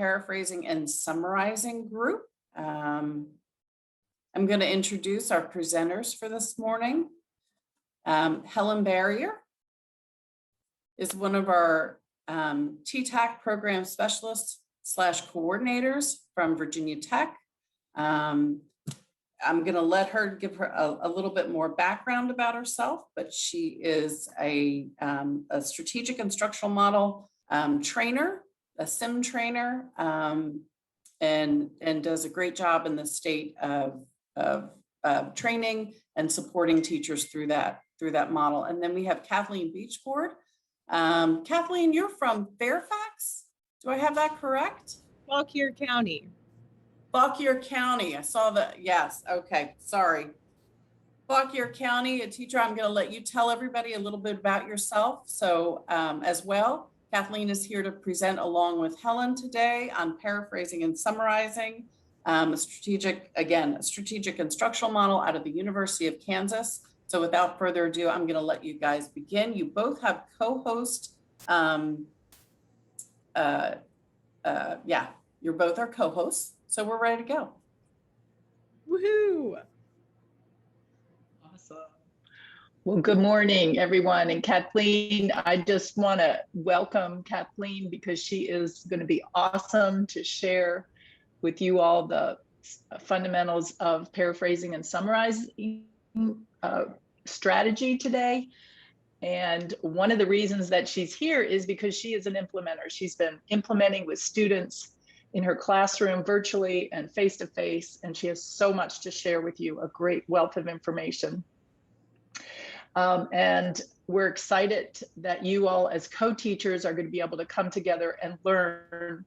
Paraphrasing and Summarizing group. I'm going to introduce our presenters for this morning. Helen Barrier is one of our TTAC program specialists / coordinators from Virginia Tech. I'm going to let her give her a little bit more background about herself, but she is a strategic instructional model trainer, a sim trainer, and does a great job in the state of training and supporting teachers through that model. And then we have Cathleen Beachboard. Kathleen, you're from Fairfax. Do I have that correct? Fauquier County. Fauquier County, I saw that, yes, okay, sorry. Fauquier County, a teacher, I'm gonna let you tell everybody a little bit about yourself. So as well, Kathleen is here to present along with Helen today on paraphrasing and summarizing, a strategic instructional model out of the University of Kansas. So without further ado, I'm gonna let you guys begin. You both have co-host, you're both our co-hosts. So we're ready to go. Woohoo! Awesome. Well, good morning, everyone. And Kathleen, I just want to welcome Kathleen because she is going to be awesome to share with you all the fundamentals of paraphrasing and summarizing strategy today. And one of the reasons that she's here is because she is an implementer. She's been implementing with students in her classroom, virtually and face-to-face, and she has so much to share with you, a great wealth of information. And we're excited that you all as co-teachers are going to be able to come together and learn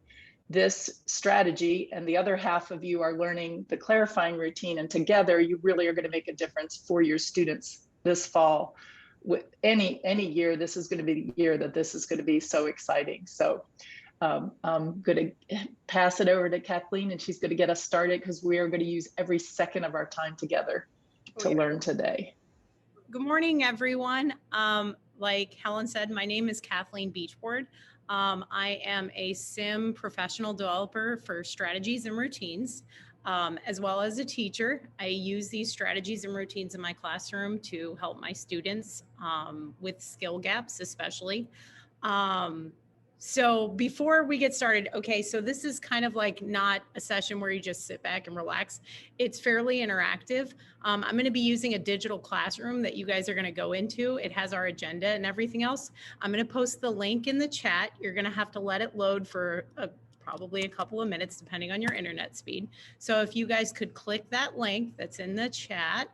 this strategy, and the other half of you are learning the clarifying routine, and together you really are going to make a difference for your students this fall. With any year, this is going to be the year that this is going to be so exciting. So I'm going to pass it over to Kathleen, and she's going to get us started because we are going to use every second of our time together to learn today. Good morning, everyone. Like Helen said, my name is Kathleen Beachboard. I am a sim professional developer for strategies and routines, as well as a teacher. I use these strategies and routines in my classroom to help my students with skill gaps, especially. So before we get started, okay, so this is kind of like not a session where you just sit back and relax. It's fairly interactive. I'm going to be using a digital classroom that you guys are going to go into. It has our agenda and everything else. I'm going to post the link in the chat. You're going to have to let it load for probably a couple of minutes, depending on your internet speed. So if you guys could click that link that's in the chat,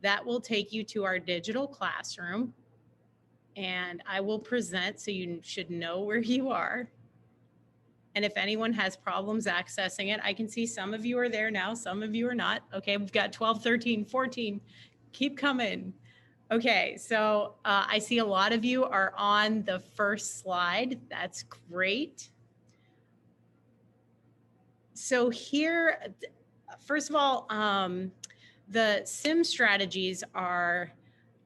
that will take you to our digital classroom. And I will present, so you should know where you are. And if anyone has problems accessing it, I can see some of you are there now, some of you are not. Okay, we've got 12, 13, 14, keep coming. Okay, so I see a lot of you are on the first slide. That's great. So here, first of all, the sim strategies are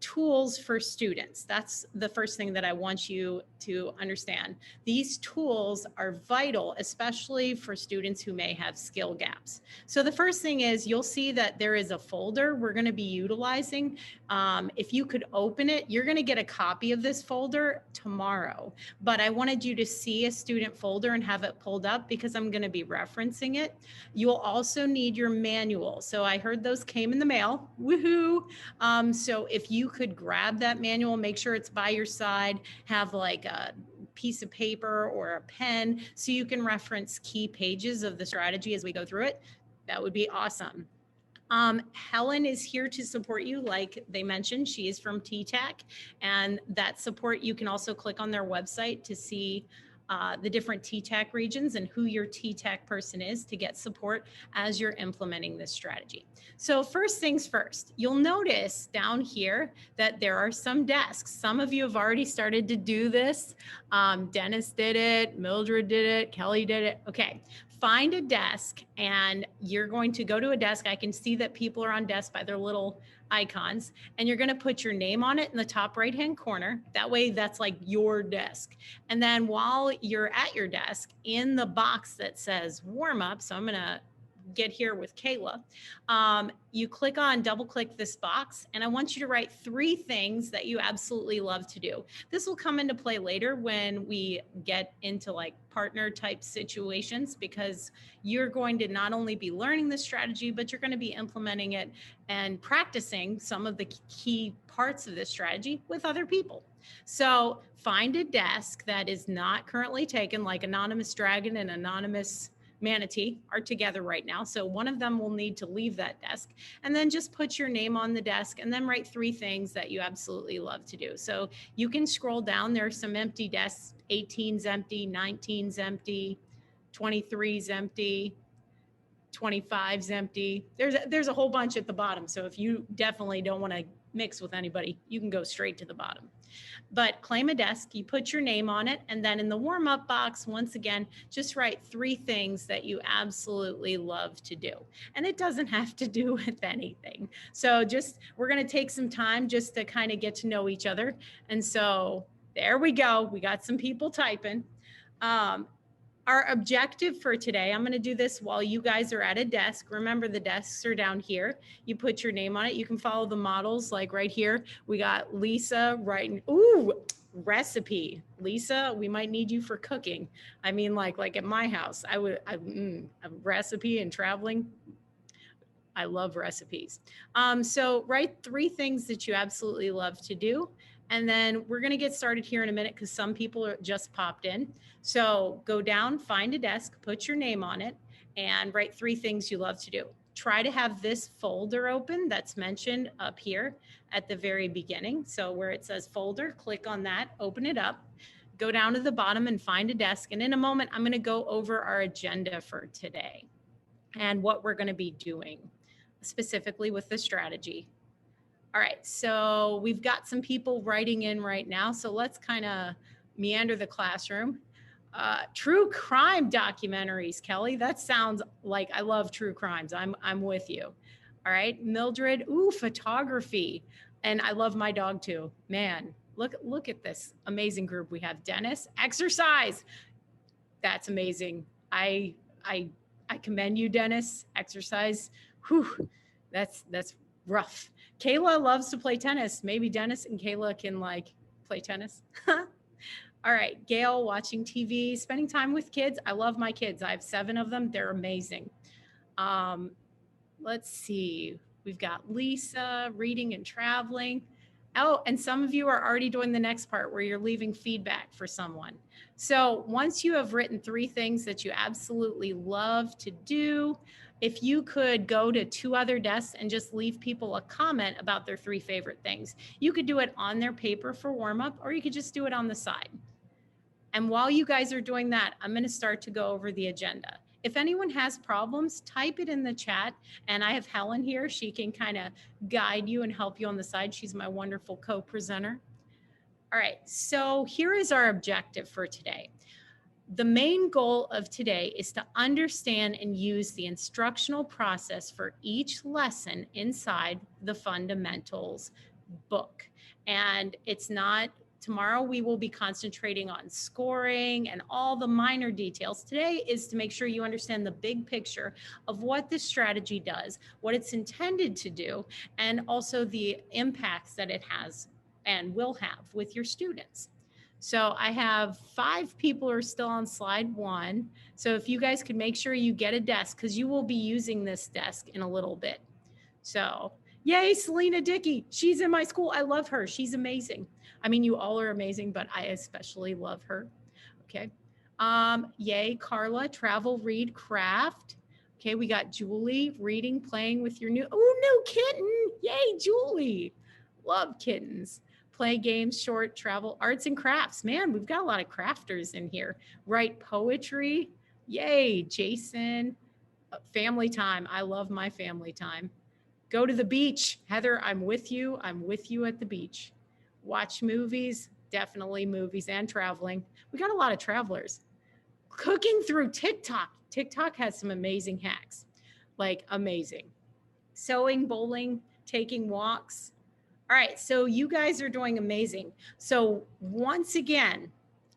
tools for students. That's the first thing that I want you to understand. These tools are vital, especially for students who may have skill gaps. So the first thing is you'll see that there is a folder we're going to be utilizing. If you could open it, you're going to get a copy of this folder tomorrow. But I wanted you to see a student folder and have it pulled up because I'm going to be referencing it. You'll also need your manual. So I heard those came in the mail. Woohoo! So if you could grab that manual, make sure it's by your side, have like a piece of paper or a pen so you can reference key pages of the strategy as we go through it. That would be awesome. Helen is here to support you. Like they mentioned, she is from TTAC, and that support, you can also click on their website to see the different TTAC regions and who your TTAC person is to get support as you're implementing this strategy. So first things first, you'll notice down here that there are some desks. Some of you have already started to do this. Dennis did it, Mildred did it, Kelly did it. Okay, find a desk and you're going to go to a desk. I can see that people are on desks by their little icons, and you're going to put your name on it in the top right hand corner. That way that's like your desk. And then while you're at your desk, in the box that says warm up, so I'm going to get here with Kayla, you double click this box, and I want you to write 3 things that you absolutely love to do. This will come into play later when we get into like partner type situations, because you're going to not only be learning the strategy, but you're going to be implementing it and practicing some of the key parts of this strategy with other people. So find a desk that is not currently taken, like Anonymous Dragon and Anonymous Manatee are together right now. So one of them will need to leave that desk, and then just put your name on the desk and then write 3 things that you absolutely love to do. So you can scroll down. There are some empty desks. 18's empty, 19's empty, 23's empty, 25's empty. There's a whole bunch at the bottom. So if you definitely don't want to mix with anybody, you can go straight to the bottom. But claim a desk, you put your name on it, and then in the warm-up box, once again, just write 3 things that you absolutely love to do. And it doesn't have to do with anything. So we're going to take some time just to kind of get to know each other. And so there we go. We got some people typing. Our objective for today, I'm going to do this while you guys are at a desk. Remember, the desks are down here. You put your name on it. You can follow the models, like right here. We got Lisa writing, ooh, recipe. Lisa, we might need you for cooking. I mean, like at my house, a recipe and traveling. I love recipes. So write 3 things that you absolutely love to do. And then we're going to get started here in a minute because some people are just popped in. So go down, find a desk, put your name on it, and write 3 things you love to do. Try to have this folder open that's mentioned up here at the very beginning. So where it says folder, click on that, open it up, go down to the bottom and find a desk. And in a moment, I'm going to go over our agenda for today and what we're going to be doing specifically with the strategy. All right, so we've got some people writing in right now. So let's kind of meander the classroom. True crime documentaries, Kelly. That sounds like I love true crimes. I'm with you. All right, Mildred. Ooh, photography, and I love my dog too. Man, look at this amazing group we have. Dennis, exercise. That's amazing. I commend you, Dennis. Exercise. Whew, that's rough. Kayla loves to play tennis. Maybe Dennis and Kayla can like play tennis. All right, Gail, watching TV, spending time with kids. I love my kids. I have 7 of them. They're amazing. Let's see. We've got Lisa, reading and traveling. Oh, and some of you are already doing the next part where you're leaving feedback for someone. So once you have written 3 things that you absolutely love to do, if you could go to 2 other desks and just leave people a comment about their 3 favorite things. You could do it on their paper for warm up, or you could just do it on the side. And while you guys are doing that, I'm going to start to go over the agenda. If anyone has problems, type it in the chat. And I have Helen here. She can kind of guide you and help you on the side. She's my wonderful co-presenter. All right, so here is our objective for today. The main goal of today is to understand and use the instructional process for each lesson inside the fundamentals book. And it's not, tomorrow we will be concentrating on scoring and all the minor details. Today is to make sure you understand the big picture of what this strategy does, what it's intended to do, and also the impacts that it has and will have with your students. So I have 5 people who are still on slide 1. So if you guys could make sure you get a desk, because you will be using this desk in a little bit. So yay, Selena Dickey. She's in my school. I love her. She's amazing. I mean, you all are amazing, but I especially love her. Okay. Yay, Carla, travel, read, craft. Okay, we got Julie, reading, playing with your new kitten. Yay, Julie. Love kittens. Play games, short, travel, arts and crafts. Man, we've got a lot of crafters in here. Write poetry. Yay, Jason. Family time. I love my family time. Go to the beach. Heather, I'm with you. I'm with you at the beach. Watch movies. Definitely movies and traveling. We got a lot of travelers. Cooking through TikTok. TikTok has some amazing hacks. Like amazing. Sewing, bowling, taking walks. All right, so you guys are doing amazing. So once again,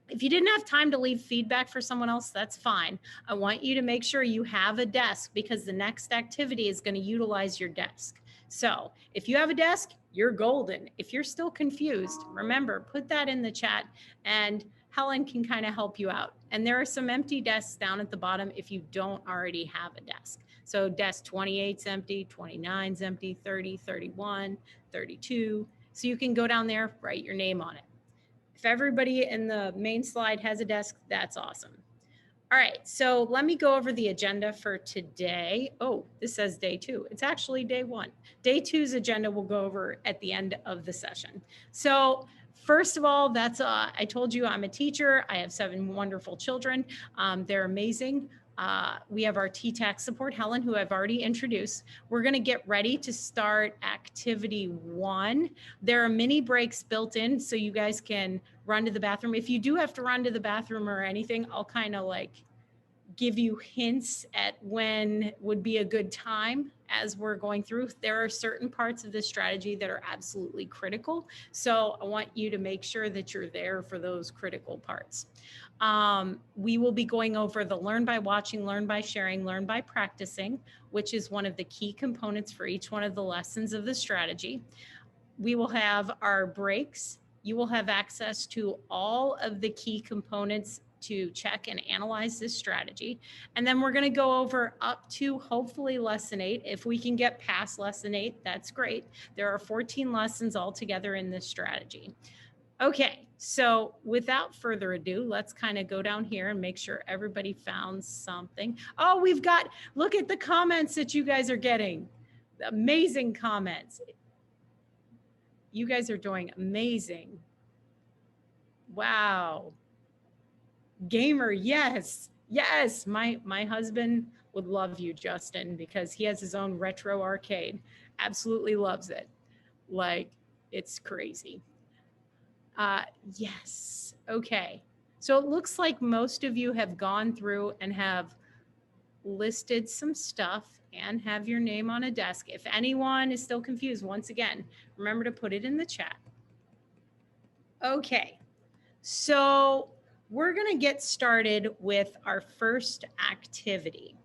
if you didn't have time to leave feedback for someone else, that's fine. I want you to make sure you have a desk because the next activity is going to utilize your desk. So if you have a desk, you're golden. If you're still confused, remember, put that in the chat and Helen can kind of help you out. And there are some empty desks down at the bottom if you don't already have a desk. So desk 28's empty, 29's empty, 30, 31, 32. So you can go down there, write your name on it. If everybody in the main slide has a desk, that's awesome. All right, so let me go over the agenda for today. Oh, this says day 2. It's actually day 1. Day 2's agenda we'll go over at the end of the session. So first of all, I told you I'm a teacher. I have 7 wonderful children. They're amazing. We have our TTAC support, Helen, who I've already introduced. We're going to get ready to start activity 1. There are mini breaks built in so you guys can run to the bathroom. If you do have to run to the bathroom or anything, I'll kind of like give you hints at when would be a good time as we're going through. There are certain parts of this strategy that are absolutely critical. So I want you to make sure that you're there for those critical parts. We will be going over the learn by watching, learn by sharing, learn by practicing, which is one of the key components for each one of the lessons of the strategy. We will have our breaks. You will have access to all of the key components to check and analyze this strategy. And then we're going to go over up to hopefully lesson 8. If we can get past lesson 8, that's great. There are 14 lessons altogether in this strategy. Okay, so without further ado, let's kind of go down here and make sure everybody found something. Oh, look at the comments that you guys are getting. Amazing comments. You guys are doing amazing. Wow. Gamer, yes. Yes, my husband would love you, Justin, because he has his own retro arcade. Absolutely loves it. Like, it's crazy. Yes. Okay. So it looks like most of you have gone through and have listed some stuff and have your name on a desk. If anyone is still confused, once again, remember to put it in the chat. Okay. So we're going to get started with our first activity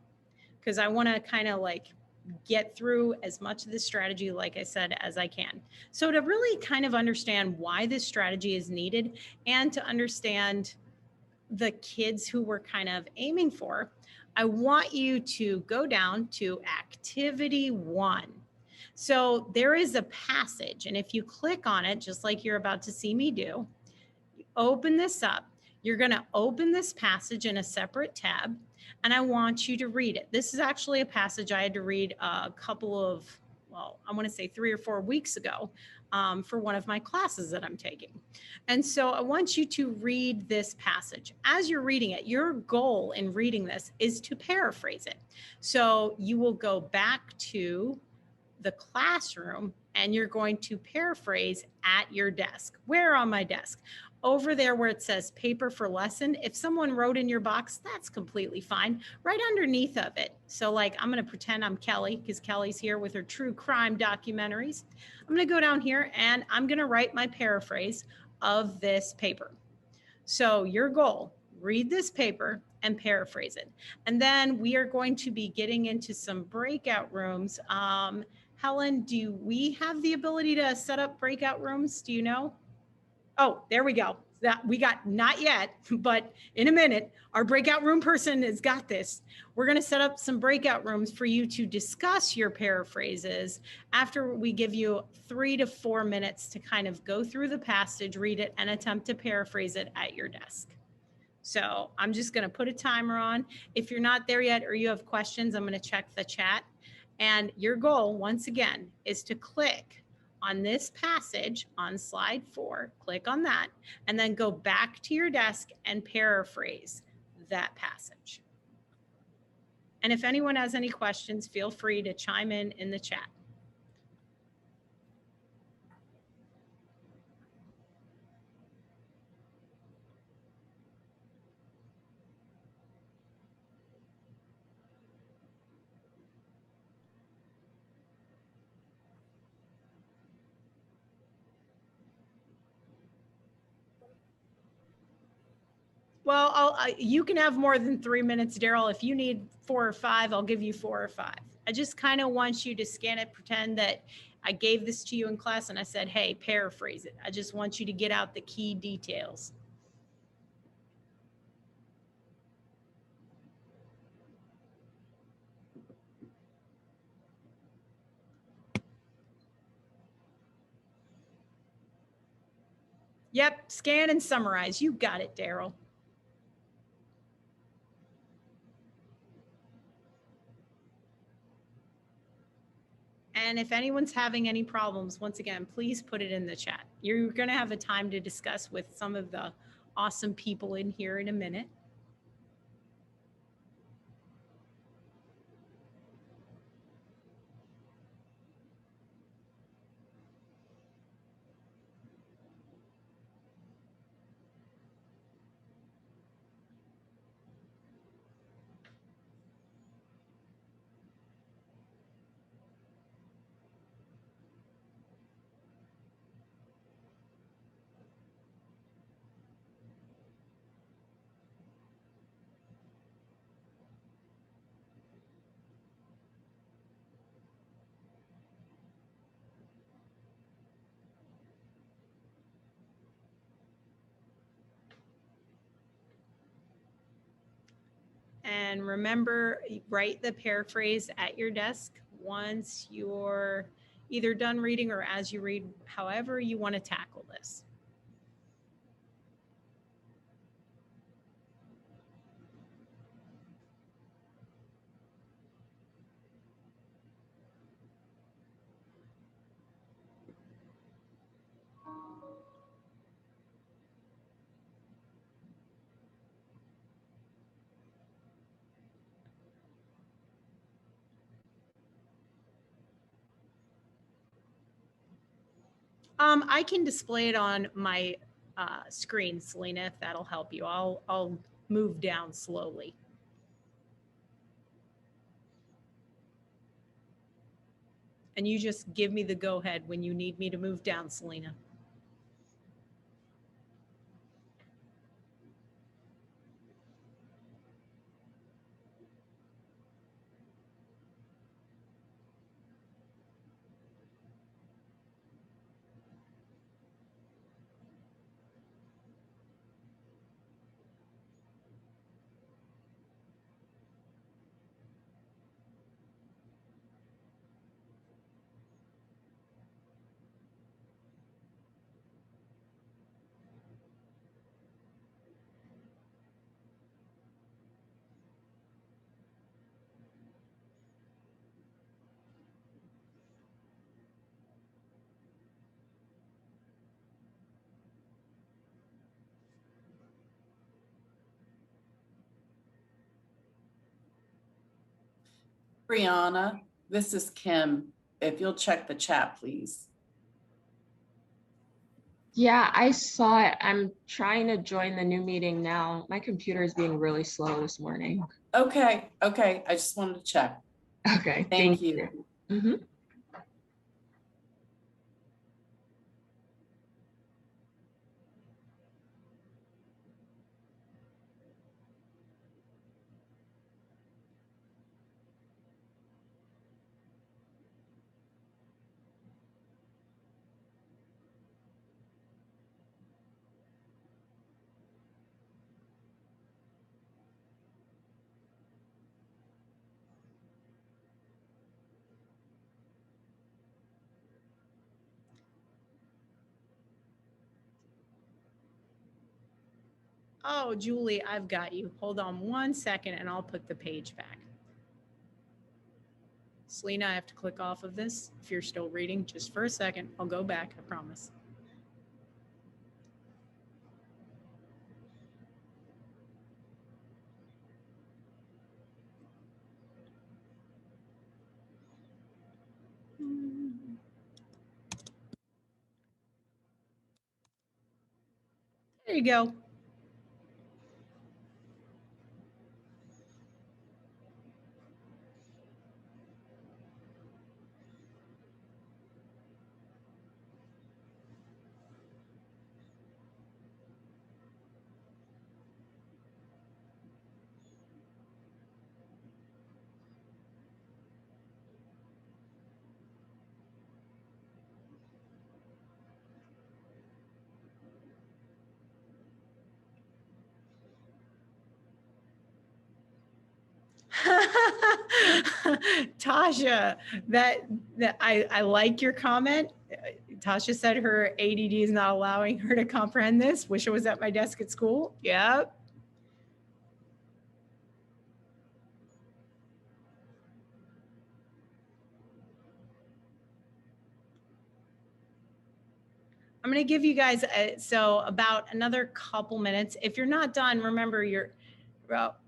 because I want to kind of like get through as much of this strategy, like I said, as I can. So to really kind of understand why this strategy is needed and to understand the kids who we're kind of aiming for, I want you to go down to activity 1. So there is a passage, and if you click on it, just like you're about to see me do, open this up. You're going to open this passage in a separate tab, and I want you to read it. This is actually a passage I had to read a couple of, well, I want to say 3 or 4 weeks ago for one of my classes that I'm taking. And so I want you to read this passage. As you're reading it, your goal in reading this is to paraphrase it. So you will go back to the classroom and you're going to paraphrase at your desk. Where on my desk? Over there where it says paper for lesson. If someone wrote in your box, that's completely fine. Right underneath of it. So like, I'm going to pretend I'm Kelly because Kelly's here with her true crime documentaries. I'm going to go down here and I'm going to write my paraphrase of this paper. So your goal, read this paper and paraphrase it. And then we are going to be getting into some breakout rooms. Helen, do we have the ability to set up breakout rooms? Do you know? Oh, there we go. That we got, not yet, but in a minute, our breakout room person has got this. We're going to set up some breakout rooms for you to discuss your paraphrases after we give you 3 to 4 minutes to kind of go through the passage, read it, and attempt to paraphrase it at your desk. So I'm just going to put a timer on. If you're not there yet or you have questions, I'm going to check the chat. And your goal, once again, is to click on this passage on slide 4, click on that, and then go back to your desk and paraphrase that passage. And if anyone has any questions, feel free to chime in the chat. Well, you can have more than 3 minutes, Daryl. If you need 4 or 5, I'll give you 4 or 5. I just kind of want you to scan it, pretend that I gave this to you in class and I said, hey, paraphrase it. I just want you to get out the key details. Yep, scan and summarize. You got it, Daryl. And if anyone's having any problems, once again, please put it in the chat. You're going to have a time to discuss with some of the awesome people in here in a minute. And remember, write the paraphrase at your desk once you're either done reading or as you read, however you want to tackle this. I can display it on my screen, Selena, if that'll help you. I'll move down slowly. And you just give me the go ahead when you need me to move down, Selena. Brianna, this is Kim. If you'll check the chat, please. Yeah, I saw it. I'm trying to join the new meeting now. My computer is being really slow this morning. Okay, okay. I just wanted to check. Okay, Thank you. Mhm. Oh, Julie, I've got you. Hold on 1 second and I'll put the page back. Selena, I have to click off of this. If you're still reading, just for a second, I'll go back, I promise. There you go. Tasha, that I like your comment. Tasha said her ADD is not allowing her to comprehend this. Wish it was at my desk at school. Yep. I'm going to give you guys so about another couple minutes. If you're not done, remember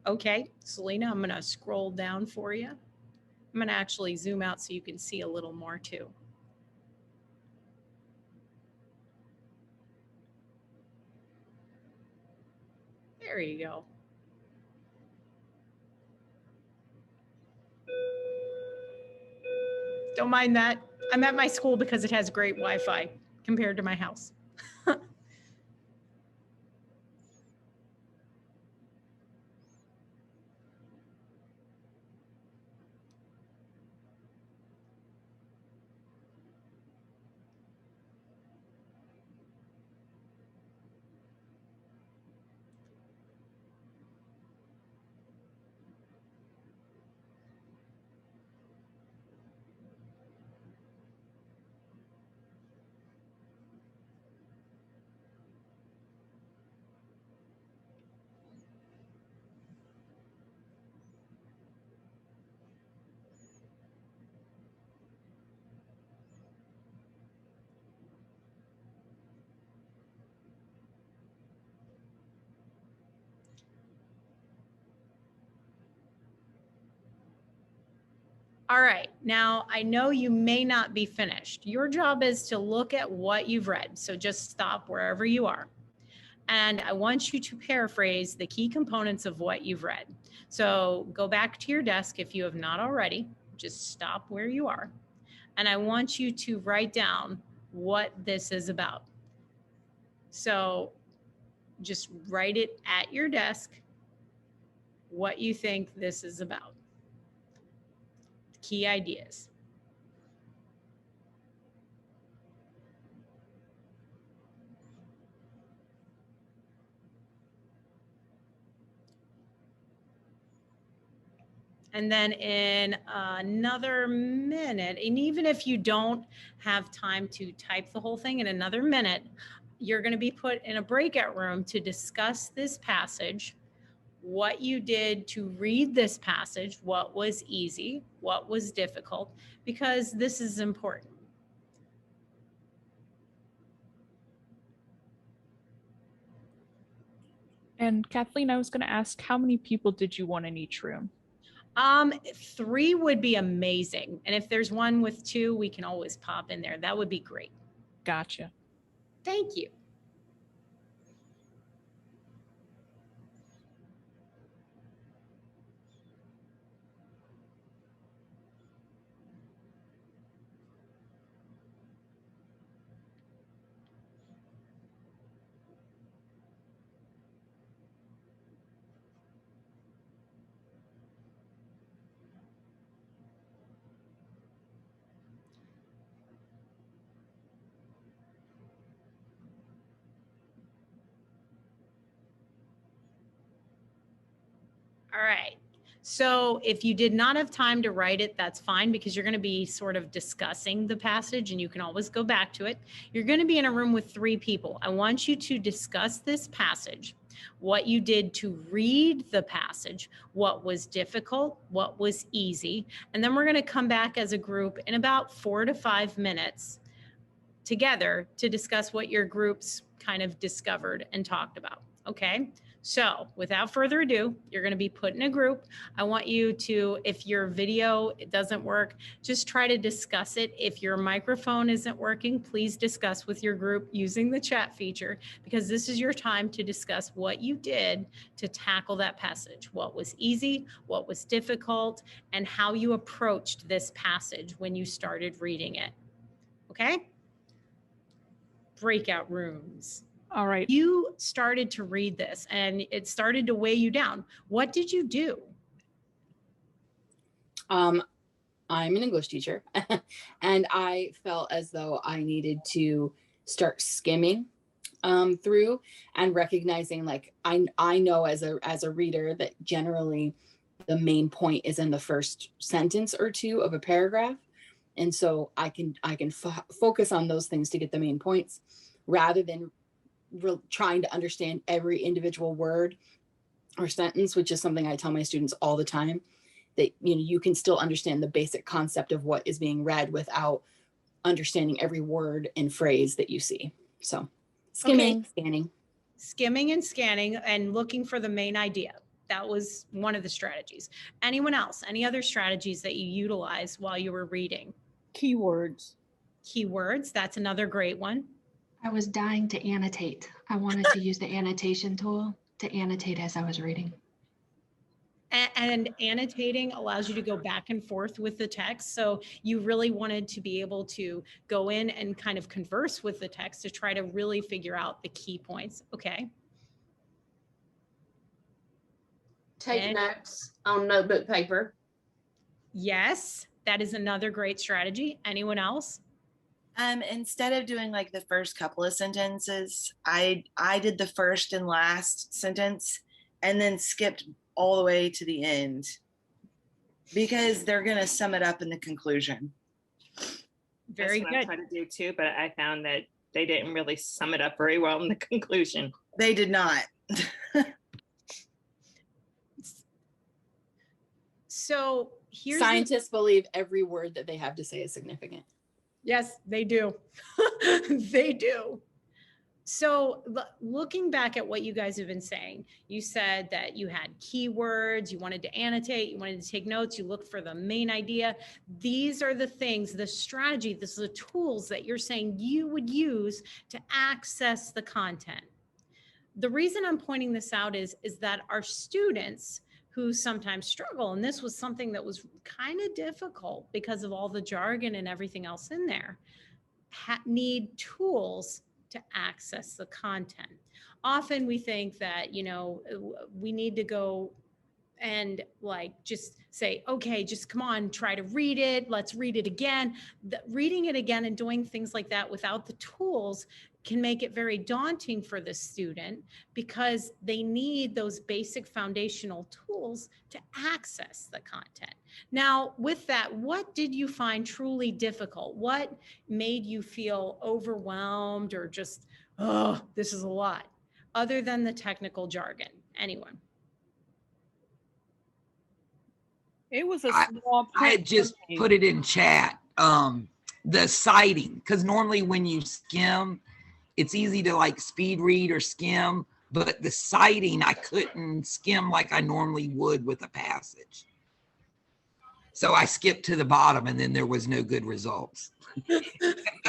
okay, Selena, I'm going to scroll down for you. I'm going to actually zoom out so you can see a little more too. There you go. Don't mind that. I'm at my school because it has great Wi-Fi compared to my house. All right, now I know you may not be finished. Your job is to look at what you've read. So just stop wherever you are. And I want you to paraphrase the key components of what you've read. So go back to your desk if you have not already. Just stop where you are. And I want you to write down what this is about. So just write it at your desk, what you think this is about. Key ideas. And then in another minute, and even if you don't have time to type the whole thing, in another minute, you're going to be put in a breakout room to discuss this passage, what you did to read this passage, what was easy, what was difficult, because this is important. And Kathleen, I was going to ask, how many people did you want in each room? 3 would be amazing. And if there's one with 2, we can always pop in there. That would be great. Gotcha. Thank you. All right. So if you did not have time to write it, that's fine, because you're going to be sort of discussing the passage and you can always go back to it. You're going to be in a room with 3 people. I want you to discuss this passage, what you did to read the passage, what was difficult, what was easy. And then we're going to come back as a group in about 4 to 5 minutes together to discuss what your groups kind of discovered and talked about. Okay. So without further ado, you're going to be put in a group. I want you to, if your video doesn't work, just try to discuss it. If your microphone isn't working, please discuss with your group using the chat feature, because this is your time to discuss what you did to tackle that passage, what was easy, what was difficult, and how you approached this passage when you started reading it. Okay? Breakout rooms. All right. You started to read this and it started to weigh you down. What did you do? I'm an English teacher and I felt as though I needed to start skimming through and recognizing, like, I know as a reader that generally the main point is in the first sentence or two of a paragraph. And so I can focus on those things to get the main points rather than trying to understand every individual word or sentence, which is something I tell my students all the time, that you can still understand the basic concept of what is being read without understanding every word and phrase that you see. So skimming, Skimming and scanning and looking for the main idea. That was one of the strategies. Anyone else? Any other strategies that you utilize while you were reading? Keywords. Keywords, that's another great one. I was dying to annotate. I wanted to use the annotation tool to annotate as I was reading. And annotating allows you to go back and forth with the text. So you really wanted to be able to go in and kind of converse with the text to try to really figure out the key points. Okay. Take notes on notebook paper. Yes, that is another great strategy. Anyone else? Instead of doing like the first couple of sentences, I did the first and last sentence and then skipped all the way to the end because they're going to sum it up in the conclusion. Very That's good. what I try to do too, but I found that they didn't really sum it up very well in the conclusion. They did not. So here's scientists believe every word that they have to say is significant. Yes, they do. They do. So looking back at what you guys have been saying, you said that you had keywords, you wanted to annotate, you wanted to take notes, you looked for the main idea. These are the things, the strategy, this is the tools that you're saying you would use to access the content. The reason I'm pointing this out is that our students who sometimes struggle, and this was something that was kind of difficult because of all the jargon and everything else in there, need tools to access the content. Often we think that, we need to go and like just say, okay, just come on, try to read it. Let's read it again. Reading it again and doing things like that without the tools can make it very daunting for the student because they need those basic foundational tools to access the content. Now, with that, what did you find truly difficult? What made you feel overwhelmed or just, oh, this is a lot, other than the technical jargon? Anyone? It was a small I had just put it in chat. The citing, because normally when you skim, it's easy to like speed read or skim, but the citing, I couldn't skim like I normally would with a passage. So I skipped to the bottom and then there was no good results.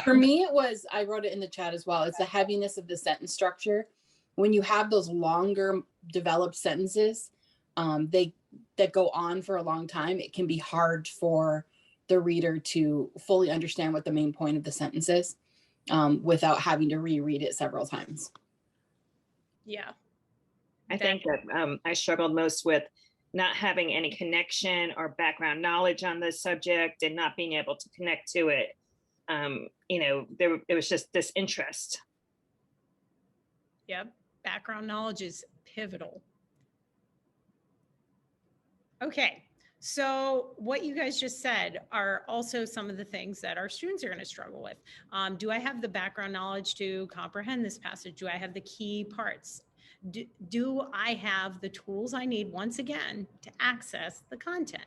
For me, it was, I wrote it in the chat as well. It's the heaviness of the sentence structure. When you have those longer developed sentences, that go on for a long time, it can be hard for the reader to fully understand what the main point of the sentence is without having to reread it several times. Yeah. I think that I struggled most with not having any connection or background knowledge on the subject and not being able to connect to it. It was just this interest. Yep. Background knowledge is pivotal. Okay. So what you guys just said are also some of the things that our students are going to struggle with. Do I have the background knowledge to comprehend this passage? Do I have the key parts? Do I have the tools I need, once again, to access the content?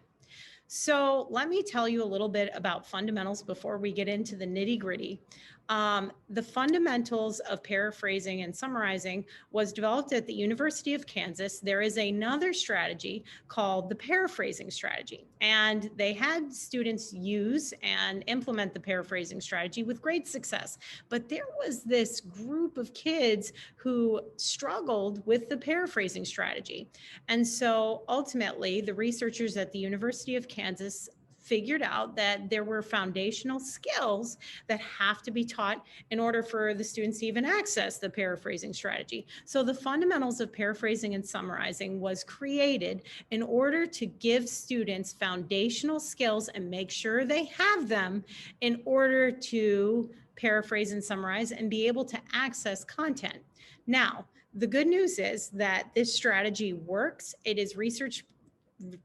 So let me tell you a little bit about fundamentals before we get into the nitty-gritty. The fundamentals of paraphrasing and summarizing was developed at the University of Kansas. There is another strategy called the Paraphrasing Strategy, and they had students use and implement the Paraphrasing Strategy with great success. But there was this group of kids who struggled with the Paraphrasing Strategy. And so ultimately, the researchers at the University of Kansas figured out that there were foundational skills that have to be taught in order for the students to even access the paraphrasing strategy. So the fundamentals of paraphrasing and summarizing was created in order to give students foundational skills and make sure they have them in order to paraphrase and summarize and be able to access content. Now, the good news is that this strategy works. It is research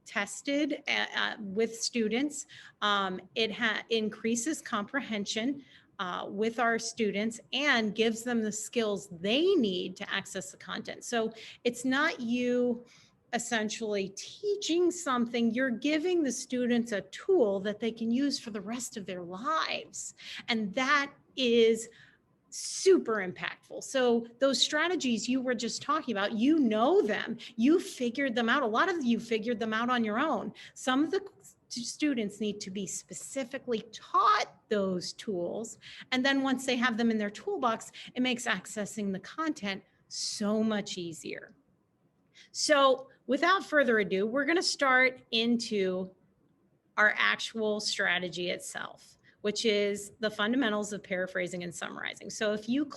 tested with students. It increases comprehension with our students and gives them the skills they need to access the content. So it's not you essentially teaching something, you're giving the students a tool that they can use for the rest of their lives. And that is super impactful. So those strategies you were just talking about, you know them, you figured them out. A lot of you figured them out on your own. Some of the students need to be specifically taught those tools. And then once they have them in their toolbox, it makes accessing the content so much easier. So without further ado, we're going to start into our actual strategy itself, which is the fundamentals of paraphrasing and summarizing. So if you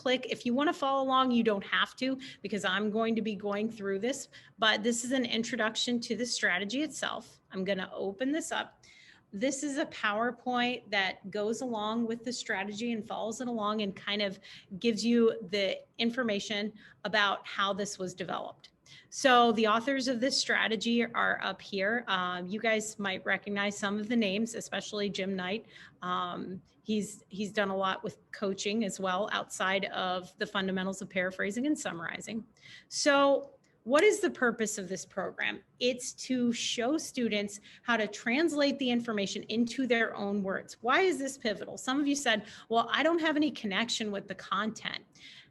want to follow along, you don't have to, because I'm going to be going through this, but this is an introduction to the strategy itself. I'm going to open this up. This is a PowerPoint that goes along with the strategy and follows it along and kind of gives you the information about how this was developed. So the authors of this strategy are up here. You guys might recognize some of the names, especially Jim Knight. He's done a lot with coaching as well outside of the fundamentals of paraphrasing and summarizing. So what is the purpose of this program? It's to show students how to translate the information into their own words. Why is this pivotal? Some of you said, well, I don't have any connection with the content.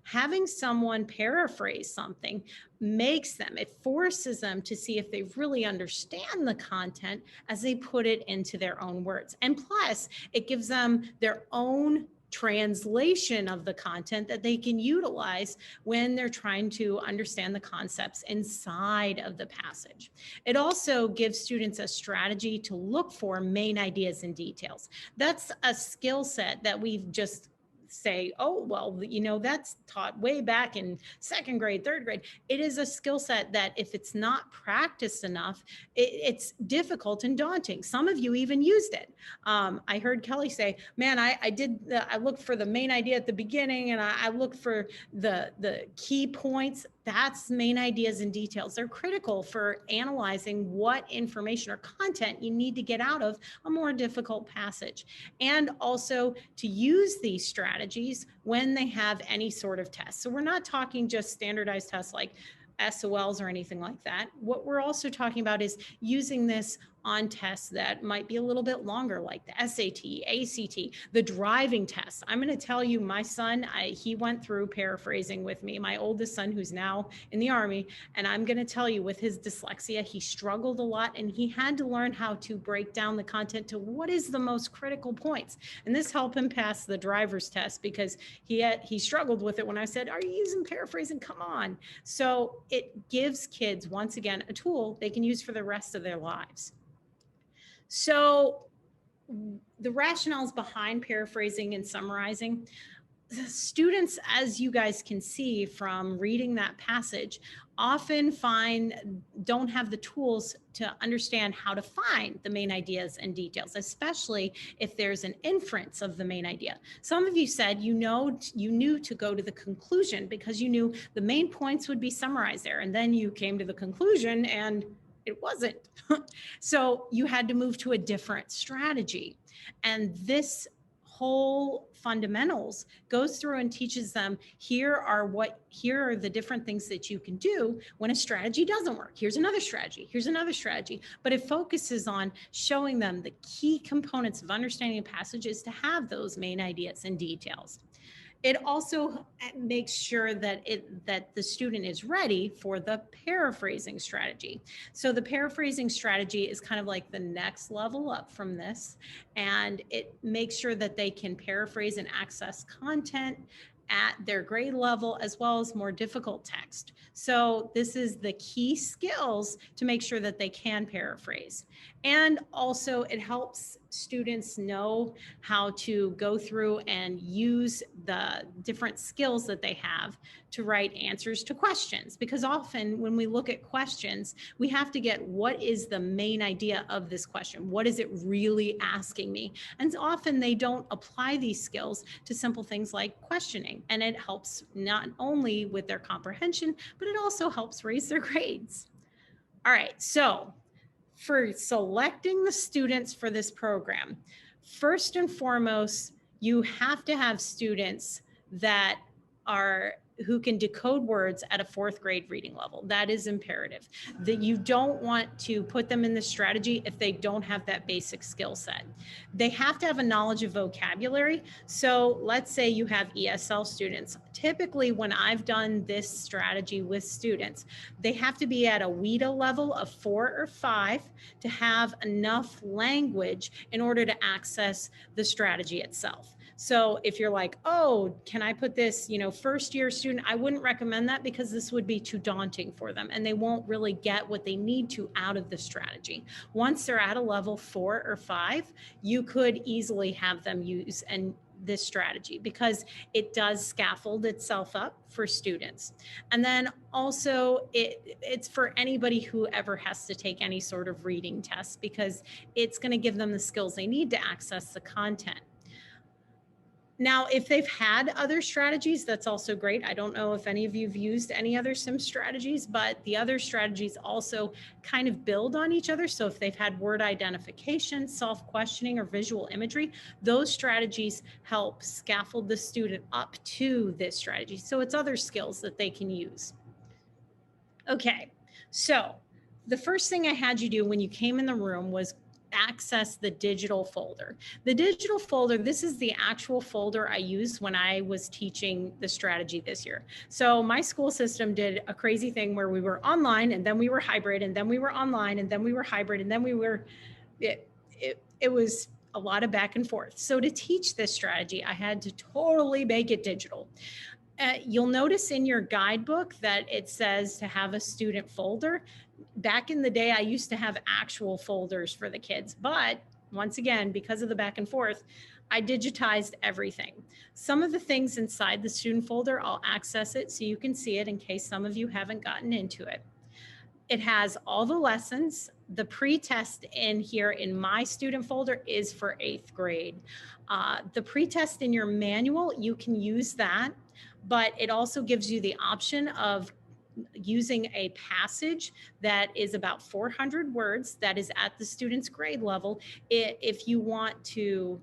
Having someone paraphrase something it forces them to see if they really understand the content as they put it into their own words. And plus, it gives them their own translation of the content that they can utilize when they're trying to understand the concepts inside of the passage. It also gives students a strategy to look for main ideas and details. That's a skill set that we've just say, oh, well, you know, that's taught way back in second grade, third grade. It is a skill set that if it's not practiced enough, it's difficult and daunting. Some of you even used it. I heard Kelly say, man, I looked for the main idea at the beginning and I looked for the key points. That's main ideas and details. They're critical for analyzing what information or content you need to get out of a more difficult passage. And also to use these strategies when they have any sort of test. So we're not talking just standardized tests like SOLs or anything like that. What we're also talking about is using this on tests that might be a little bit longer, like the SAT, ACT, the driving test. I'm going to tell you, my son, he went through paraphrasing with me, my oldest son, who's now in the Army. And I'm going to tell you, with his dyslexia, he struggled a lot and he had to learn how to break down the content to what is the most critical points. And this helped him pass the driver's test because he struggled with it when I said, are you using paraphrasing? Come on. So it gives kids, once again, a tool they can use for the rest of their lives. So the rationales behind paraphrasing and summarizing, the students, as you guys can see from reading that passage, often don't have the tools to understand how to find the main ideas and details, especially if there's an inference of the main idea. Some of you said you knew to go to the conclusion because you knew the main points would be summarized there, and then you came to the conclusion and it wasn't. So you had to move to a different strategy. And this whole fundamentals goes through and teaches them, here are the different things that you can do when a strategy doesn't work. Here's another strategy. Here's another strategy. But it focuses on showing them the key components of understanding a passage is to have those main ideas and details. It also makes sure that the student is ready for the paraphrasing strategy. So the paraphrasing strategy is kind of like the next level up from this, and it makes sure that they can paraphrase and access content at their grade level as well as more difficult text. So this is the key skills to make sure that they can paraphrase. And also it helps students know how to go through and use the different skills that they have to write answers to questions. Because often when we look at questions, we have to get what is the main idea of this question? What is it really asking me? And often they don't apply these skills to simple things like questioning. And it helps not only with their comprehension, but it also helps raise their grades. All right, so for selecting the students for this program, first and foremost, you have to have students that who can decode words at a 4th grade reading level. That is imperative. That you don't want to put them in the strategy if they don't have that basic skill set. They have to have a knowledge of vocabulary. So let's say you have ESL students. Typically, when I've done this strategy with students, they have to be at a WIDA level of 4 or 5 to have enough language in order to access the strategy itself. So if you're like, oh, can I put this, first year student, I wouldn't recommend that because this would be too daunting for them and they won't really get what they need to out of the strategy. Once they're at a level 4 or 5, you could easily have them use this strategy because it does scaffold itself up for students. And then also it's for anybody who ever has to take any sort of reading test because it's going to give them the skills they need to access the content. Now, if they've had other strategies, that's also great. I don't know if any of you have used any other sim strategies, but the other strategies also kind of build on each other. So if they've had word identification, self-questioning, or visual imagery, those strategies help scaffold the student up to this strategy. So it's other skills that they can use. Okay, so the first thing I had you do when you came in the room was access the digital folder. The digital folder, this is the actual folder I used when I was teaching the strategy this year. So my school system did a crazy thing where we were online and then we were hybrid and then we were online and then we were hybrid and then we were, it was a lot of back and forth. So to teach this strategy, I had to totally make it digital. You'll notice in your guidebook that it says to have a student folder. Back in the day, I used to have actual folders for the kids, but once again, because of the back and forth, I digitized everything. Some of the things inside the student folder, I'll access it so you can see it in case some of you haven't gotten into it. It has all the lessons. The pre-test in here in my student folder is for 8th grade. The pre-test in your manual, you can use that, but it also gives you the option of using a passage that is about 400 words that is at the student's grade level if you want to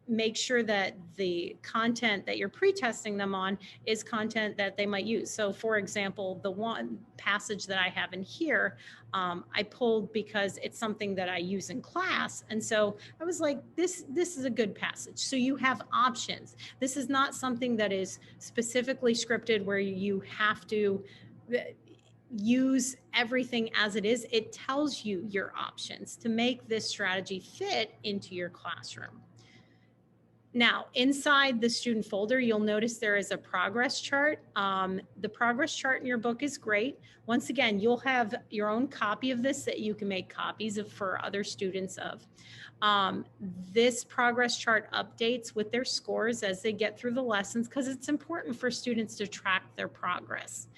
make sure that the content that you're pre-testing them on is content that they might use. So for example, the one passage that I have in here, I pulled because it's something that I use in class. And so I was like, this is a good passage. So you have options. This is not something that is specifically scripted where you have to use everything as it is. It tells you your options to make this strategy fit into your classroom. Now, inside the student folder, you'll notice there is a progress chart. The progress chart in your book is great. Once again, you'll have your own copy of this that you can make copies of for other students of. This progress chart updates with their scores as they get through the lessons because it's important for students to track their progress.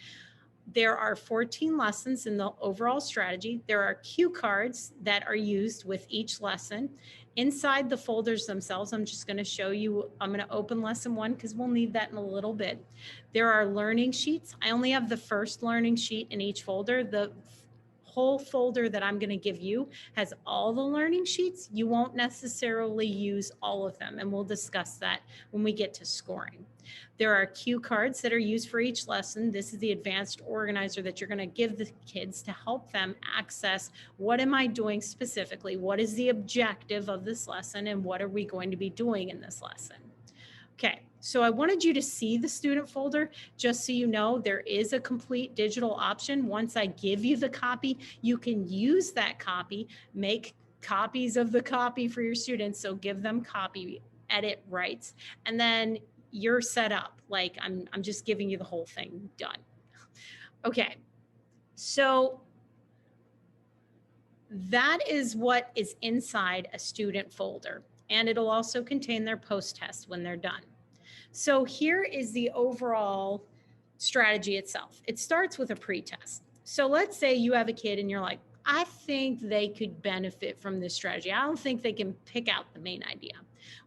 There are 14 lessons in the overall strategy. There are cue cards that are used with each lesson. Inside the folders themselves, I'm just going to show you, I'm going to open lesson 1 because we'll need that in a little bit. There are learning sheets. I only have the first learning sheet in each folder. The whole folder that I'm going to give you has all the learning sheets. You won't necessarily use all of them, and we'll discuss that when we get to scoring. There are cue cards that are used for each lesson. This is the advanced organizer that you're going to give the kids to help them access what am I doing specifically, what is the objective of this lesson, and what are we going to be doing in this lesson. Okay, so I wanted you to see the student folder just so you know there is a complete digital option. Once I give you the copy, you can use that copy, make copies of the copy for your students. So give them copy edit rights, and then you're set up. Like I'm just giving you the whole thing done. Okay, so that is what is inside a student folder, and it'll also contain their post-test when they're done. So here is the overall strategy itself. It starts with a pre-test. So let's say you have a kid and you're like, I think they could benefit from this strategy. I don't think they can pick out the main idea.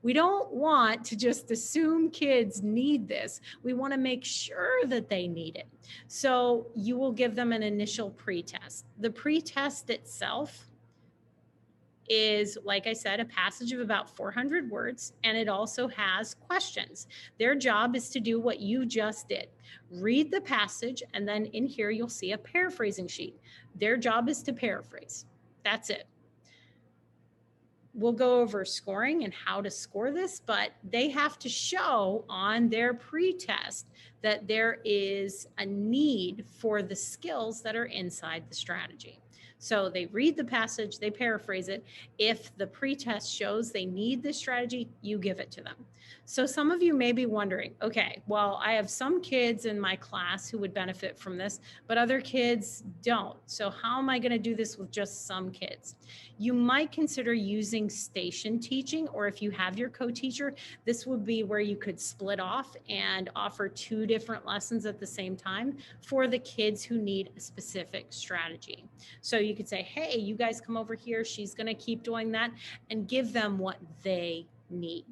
We don't want to just assume kids need this. We want to make sure that they need it. So you will give them an initial pre-test. The pre-test itself is, like I said, a passage of about 400 words, and it also has questions. Their job is to do what you just did. Read the passage, and then in here you'll see a paraphrasing sheet. Their job is to paraphrase. That's it. We'll go over scoring and how to score this, but they have to show on their pretest that there is a need for the skills that are inside the strategy. So they read the passage, they paraphrase it. If the pretest shows they need this strategy, you give it to them. So some of you may be wondering, okay, well, I have some kids in my class who would benefit from this, but other kids don't. So how am I going to do this with just some kids? You might consider using station teaching, or if you have your co-teacher, this would be where you could split off and offer 2 different lessons at the same time for the kids who need a specific strategy. So you could say, hey, you guys come over here. She's going to keep doing that, and give them what they need.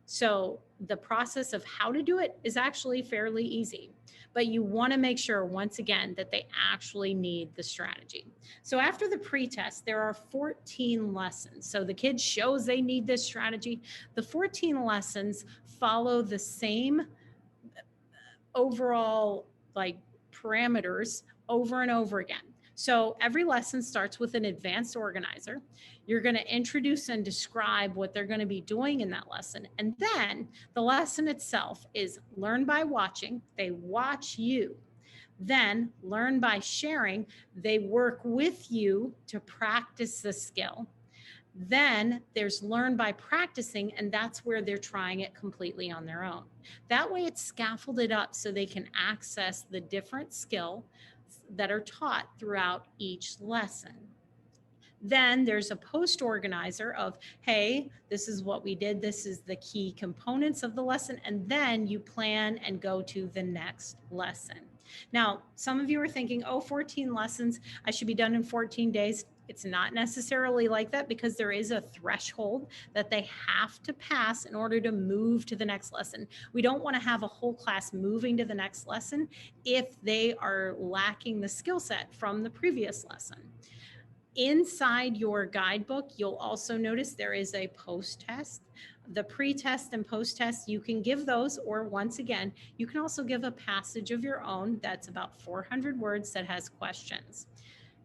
So the process of how to do it is actually fairly easy, but you want to make sure, once again, that they actually need the strategy. So after the pretest, there are 14 lessons. So the kid shows they need this strategy. The 14 lessons follow the same overall parameters over and over again. So every lesson starts with an advanced organizer. You're going to introduce and describe what they're going to be doing in that lesson. And then the lesson itself is learn by watching. They watch you. Then learn by sharing. They work with you to practice the skill. Then there's learn by practicing, and that's where they're trying it completely on their own. That way it's scaffolded up so they can access the different skills that are taught throughout each lesson. Then there's a post organizer of, hey, this is what we did. This is the key components of the lesson. And then you plan and go to the next lesson. Now, some of you are thinking, oh, 14 lessons, I should be done in 14 days. It's not necessarily like that, because there is a threshold that they have to pass in order to move to the next lesson. We don't want to have a whole class moving to the next lesson if they are lacking the skill set from the previous lesson. Inside your guidebook, you'll also notice there is a post-test. The pre-test and post-test, you can give those, or once again, you can also give a passage of your own that's about 400 words that has questions.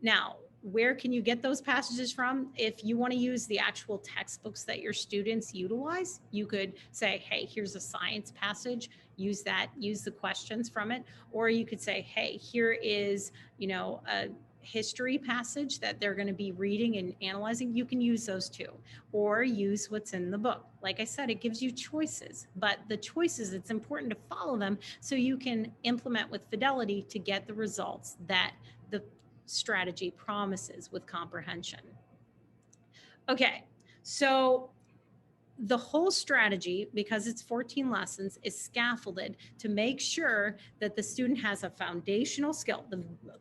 Now, where can you get those passages from? If you want to use the actual textbooks that your students utilize, you could say, hey, here's a science passage, use that, use the questions from it. Or you could say, hey, here is, a history passage that they're going to be reading and analyzing. You can use those too, or use what's in the book. Like I said, it gives you choices, but the choices, it's important to follow them so you can implement with fidelity to get the results that the strategy promises with comprehension. Okay, so the whole strategy, because it's 14 lessons, is scaffolded to make sure that the student has a foundational skill.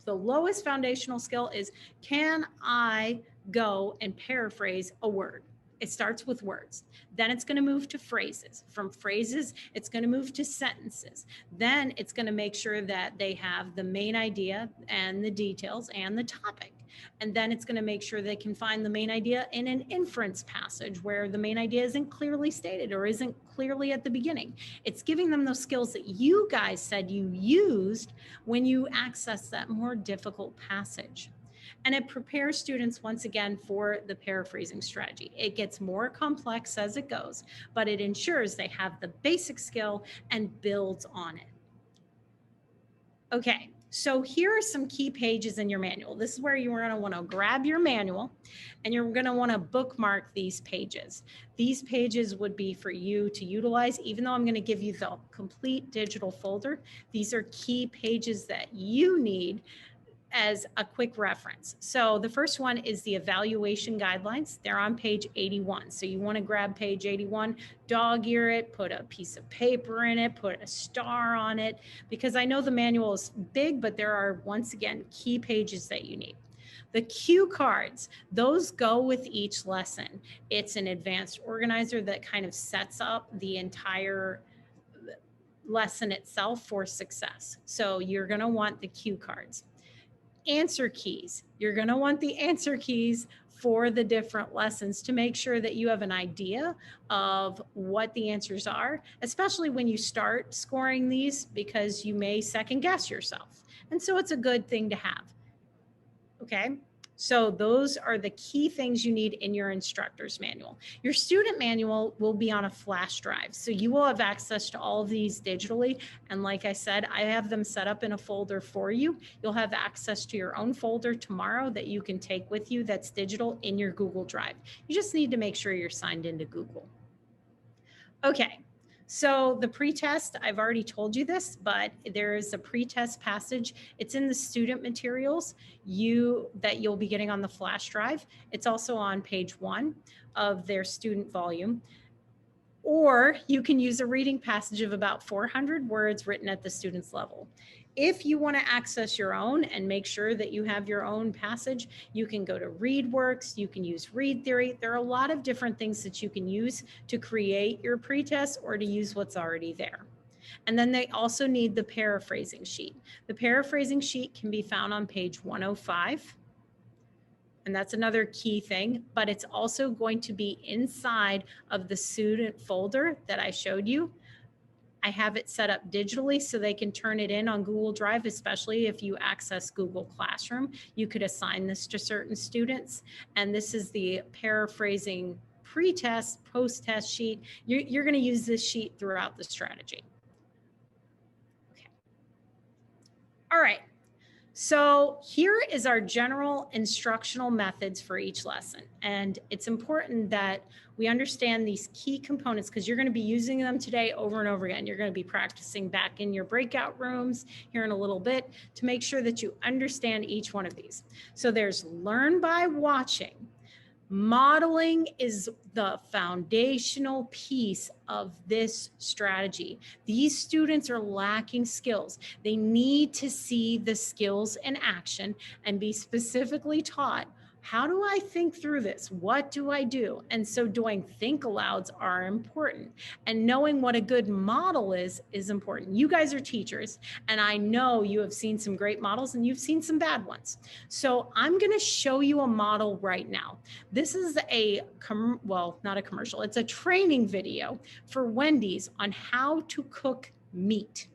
The lowest foundational skill is, can I go and paraphrase a word? It starts with words. Then it's going to move to phrases. From phrases, it's going to move to sentences. Then it's going to make sure that they have the main idea and the details and the topic. And then it's going to make sure they can find the main idea in an inference passage where the main idea isn't clearly stated or isn't clearly at the beginning. It's giving them those skills that you guys said you used when you access that more difficult passage. And it prepares students, once again, for the paraphrasing strategy. It gets more complex as it goes, but it ensures they have the basic skill and builds on it. Okay, so here are some key pages in your manual. This is where you're going to want to grab your manual and you're going to want to bookmark these pages. These pages would be for you to utilize, even though I'm going to give you the complete digital folder. These are key pages that you need as a quick reference. So the first one is the evaluation guidelines. They're on page 81. So you want to grab page 81, dog-ear it, put a piece of paper in it, put a star on it, because I know the manual is big, but there are, once again, key pages that you need. The cue cards, those go with each lesson. It's an advanced organizer that kind of sets up the entire lesson itself for success. So you're going to want the cue cards. Answer keys. You're going to want the answer keys for the different lessons to make sure that you have an idea of what the answers are, especially when you start scoring these, because you may second guess yourself. And so it's a good thing to have. Okay. So those are the key things you need in your instructor's manual. Your student manual will be on a flash drive. So you will have access to all of these digitally. And like I said, I have them set up in a folder for you. You'll have access to your own folder tomorrow that you can take with you that's digital in your Google Drive. You just need to make sure you're signed into Google. Okay. So the pretest, I've already told you this, but there is a pretest passage. It's in the student materials that you'll be getting on the flash drive. It's also on page 1 of their student volume. Or you can use a reading passage of about 400 words written at the student's level. If you want to access your own and make sure that you have your own passage, you can go to ReadWorks, you can use Read Theory. There are a lot of different things that you can use to create your pretest or to use what's already there. And then they also need the paraphrasing sheet. The paraphrasing sheet can be found on page 105. And that's another key thing, but it's also going to be inside of the student folder that I showed you. I have it set up digitally so they can turn it in on Google Drive, especially if you access Google Classroom. You could assign this to certain students. And this is the paraphrasing pre-test, post-test sheet. You're going to use this sheet throughout the strategy. Okay. All right. So here is our general instructional methods for each lesson. And it's important that we understand these key components because you're going to be using them today over and over again. You're going to be practicing back in your breakout rooms here in a little bit to make sure that you understand each one of these. So there's learn by watching. Modeling is the foundational piece of this strategy. These students are lacking skills. They need to see the skills in action and be specifically taught, how do I think through this? What do I do? And so doing think alouds are important. And knowing what a good model is important. You guys are teachers, and I know you have seen some great models and you've seen some bad ones. So I'm going to show you a model right now. This is not a commercial, it's a training video for Wendy's on how to cook meat.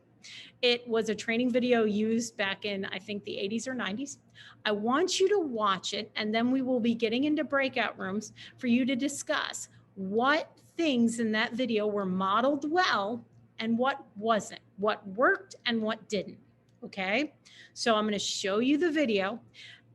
It was a training video used back in, I think, the 80s or 90s. I want you to watch it, and then we will be getting into breakout rooms for you to discuss what things in that video were modeled well and what wasn't, what worked and what didn't, okay? So I'm going to show you the video,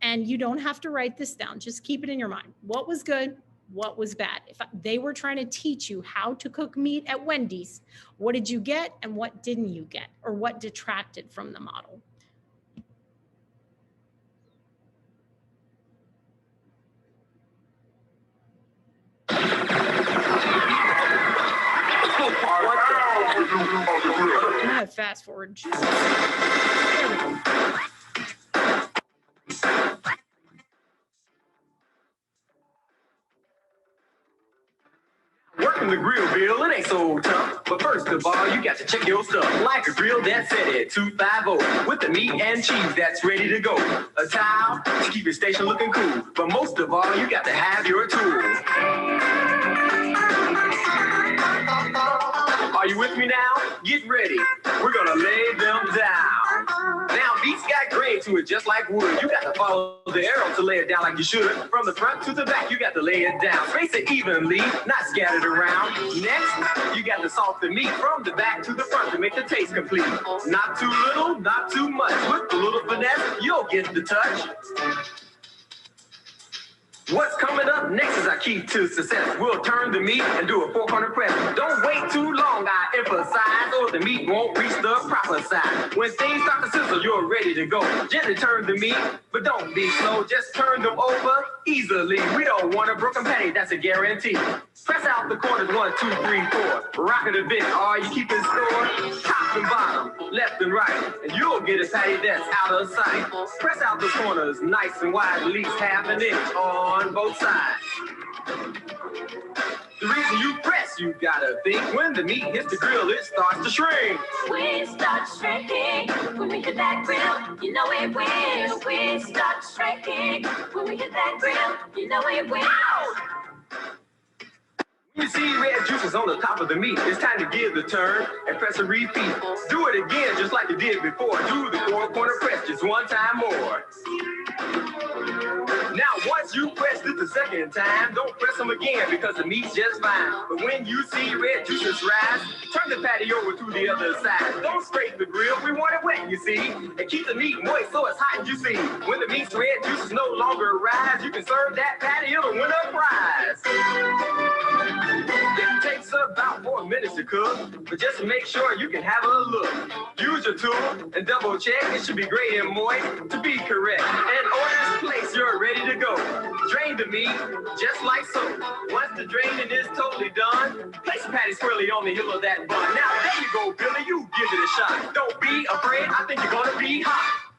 and you don't have to write this down. Just keep it in your mind. What was good? What was bad? If they were trying to teach you how to cook meat at Wendy's, what did you get and what didn't you get, or what detracted from the model? I'm gonna fast forward just there we go. Working the grill, Bill, it ain't so tough. But first of all, you got to check your stuff. Like a grill that's set at 250 with the meat and cheese that's ready to go. A towel to keep your station looking cool. But most of all, you got to have your tools. Are you with me now? Get ready. We're gonna lay them down. Now, beats got grain to it just like wood. You got to follow the arrow to lay it down like you should. From the front to the back, you got to lay it down. Space it evenly, not scattered around. Next, you got to salt the meat from the back to the front to make the taste complete. Not too little, not too much. With a little finesse, you'll get the touch. What's coming up next is our key to success. We'll turn the meat and do a 4-corner press. Don't wait too long, I emphasize, or the meat won't reach the proper size. When things start to sizzle, you're ready to go. Gently turn the meat, but don't be slow. Just turn them over easily. We don't want a broken patty, that's a guarantee. Press out the corners, 1, 2, 3, 4. Rock it a bit, are you keeping score? Top and bottom, left and right, and you'll get a patty that's out of sight. Press out the corners, nice and wide, at least half an inch on both sides. The reason you press fast you gotta think. When the meat hits the grill, it starts to shrink. We start shrinking when we hit that grill. You know it will. We start shrinking when we hit that grill. You know it will. When you see red juices on the top of the meat, it's time to give the turn and press a repeat. Do it again just like you did before. Do the four-corner press just one time more. Now, once you press it the second time, don't press them again because the meat's just fine. But when you see red juices rise, turn the patty over to the other side. Don't scrape the grill, we want it wet, you see. And keep the meat moist so it's hot and juicy. When the meat's red juices no longer rise, you can serve that patty, it'll win a prize. It takes about 4 minutes to cook, but just to make sure you can have a look. Use your tool and double check, it should be gray and moist to be correct. And order's place, you're ready to go. Drain the meat, just like so. Once the draining is totally done, place the patty squarely on the heel of that bun. Now there you go, Billy, you give it a shot. Don't be afraid, I think you're gonna be hot.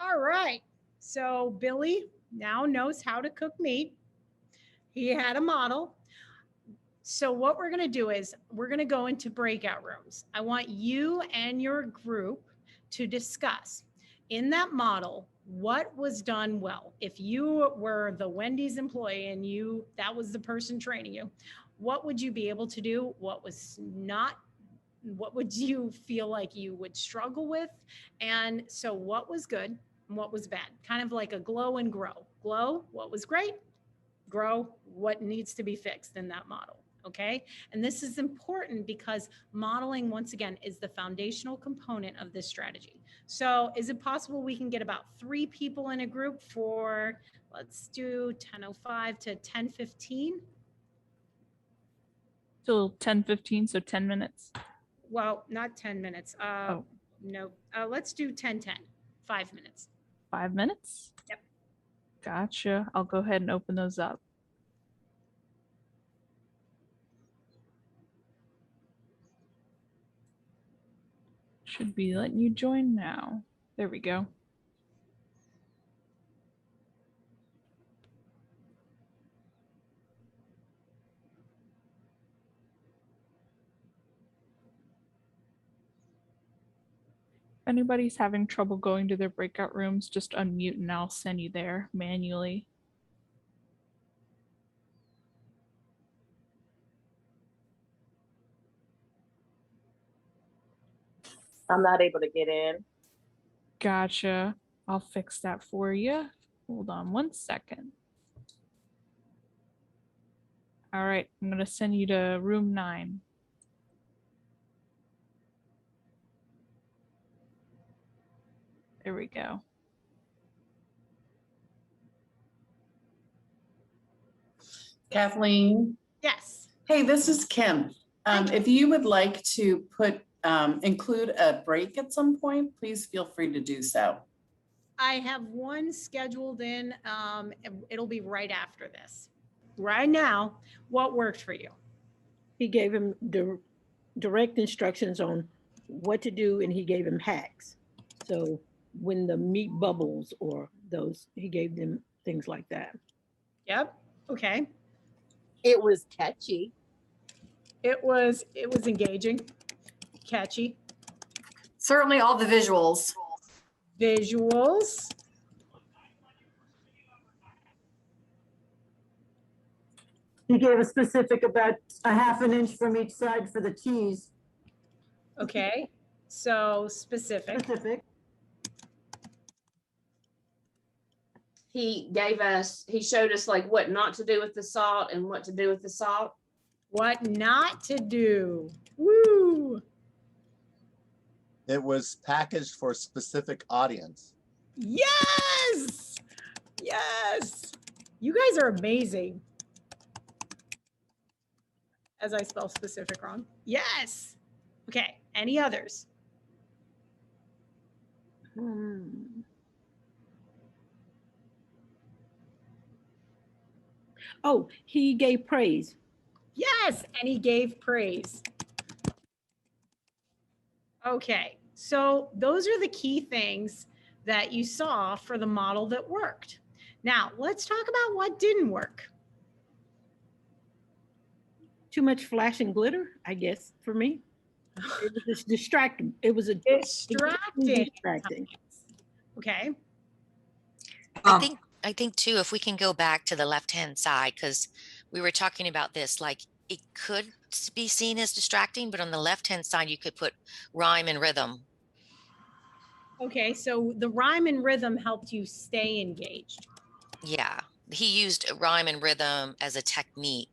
All right. So Billy now knows how to cook meat. He had a model. So what we're going to do is we're going to go into breakout rooms. I want you and your group to discuss in that model what was done well. If you were the Wendy's employee and that was the person training you, what would you be able to do? What was not? What would you feel like you would struggle with? And so what was good and what was bad? Kind of like a glow and grow. Glow, what was great? Grow, what needs to be fixed in that model. Okay. And this is important because modeling, once again, is the foundational component of this strategy. So is it possible we can get about 3 people in a group for, let's do 10:05 to 10:15? Till 10:15, so 10 minutes. Well, not 10 minutes. No, let's do 10:10, 5 minutes. 5 minutes? Yep. Gotcha. I'll go ahead and open those up. Should be letting you join now. There we go. If anybody's having trouble going to their breakout rooms, just unmute and I'll send you there manually. I'm not able to get in. Gotcha. I'll fix that for you. Hold on 1 second. All right, I'm going to send you to room 9. There we go. Kathleen? Yes. Hey, this is Kim. If you would like to include a break at some point, please feel free to do so. I have one scheduled in. It'll be right after this. Right now, what worked for you? He gave him direct instructions on what to do, and he gave him hacks. So when the meat bubbles or those, he gave them things like that. Yep. Okay. It was catchy. It was engaging, catchy. Certainly all the visuals. Visuals. He gave a specific about a ½ an inch from each side for the cheese. Okay, so specific. He showed us like what not to do with the salt and what to do with the salt. What not to do. Woo! It was packaged for a specific audience. Yes! Yes! You guys are amazing. As I spell specific wrong. Yes! Okay, any others? Oh, he gave praise. Yes, and he gave praise. Okay, so those are the key things that you saw for the model that worked. Now, let's talk about what didn't work. too much flash and glitter, I guess, for me. It was just distracting. It was distracting. Okay. I think too, if we can go back to the left-hand side, because we were talking about this, like it could be seen as distracting, but on the left-hand side, you could put rhyme and rhythm. Okay, so the rhyme and rhythm helped you stay engaged. Yeah, he used rhyme and rhythm as a technique.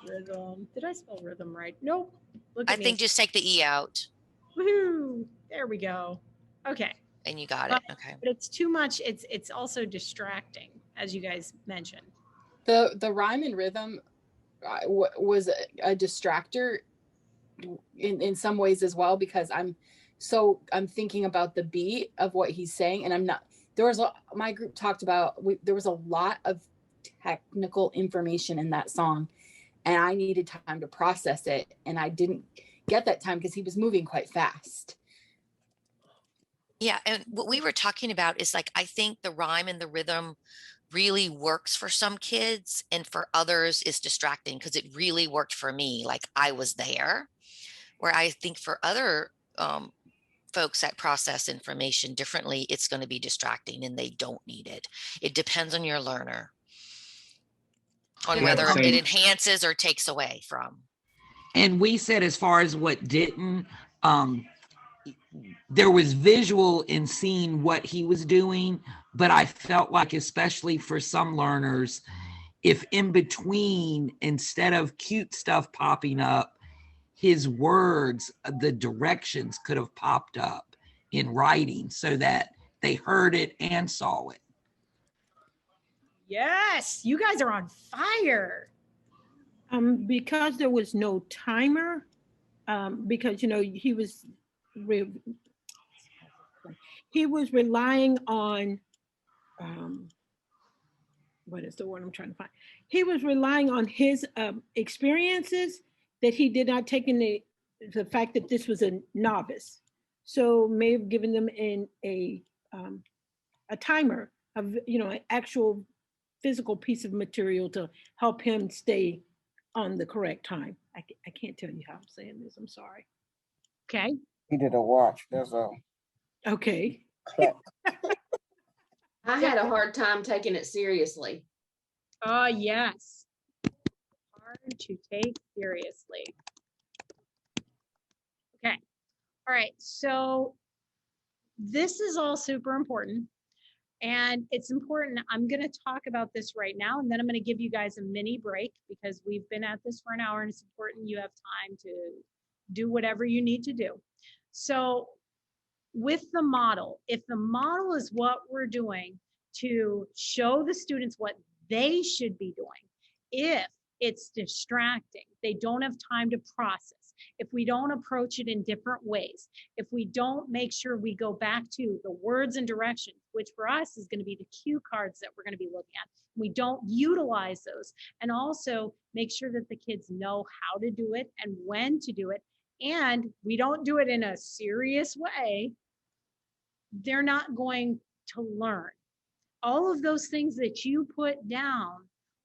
Rhythm. Did I spell rhythm right? Nope. Look I at me. think just take the E out. Woohoo! There we go. Okay. And you got it. Okay. But it's too much. It's also distracting, as you guys mentioned. The rhyme and rhythm was a distractor in some ways as well, because I'm thinking about the beat of what he's saying, and I'm not. My group talked about there was a lot of technical information in that song, and I needed time to process it, and I didn't get that time because he was moving quite fast. Yeah, and what we were talking about is like, I think the rhyme and the rhythm really works for some kids, and for others is distracting, because it really worked for me. Like I was there, where I think for other folks that process information differently, it's going to be distracting and they don't need it. It depends on your learner, on whether it enhances or takes away from. And we said, as far as what didn't, there was visual in seeing what he was doing, but I felt like, especially for some learners, if in between, instead of cute stuff popping up, his words, the directions could have popped up in writing so that they heard it and saw it. Yes, you guys are on fire. Because there was no timer, because he was relying on what is the word I'm trying to find? He was relying on his experiences, that he did not take in the fact that this was a novice. So may have given them in a timer of an actual physical piece of material to help him stay on the correct time. I can't tell you how I'm saying this. I'm sorry. Okay. He did a watch. That's all. Okay. I had a hard time taking it seriously. Oh, yes. Hard to take seriously. Okay. All right. So this is all super important. And it's important. I'm going to talk about this right now, and then I'm going to give you guys a mini break, because we've been at this for an hour, and it's important you have time to do whatever you need to do. So with the model, if the model is what we're doing to show the students what they should be doing, if it's distracting, they don't have time to process, if we don't approach it in different ways, if we don't make sure we go back to the words and directions, which for us is going to be the cue cards that we're going to be looking at, we don't utilize those, and also make sure that the kids know how to do it and when to do it, and we don't do it in a serious way, they're not going to learn. All of those things that you put down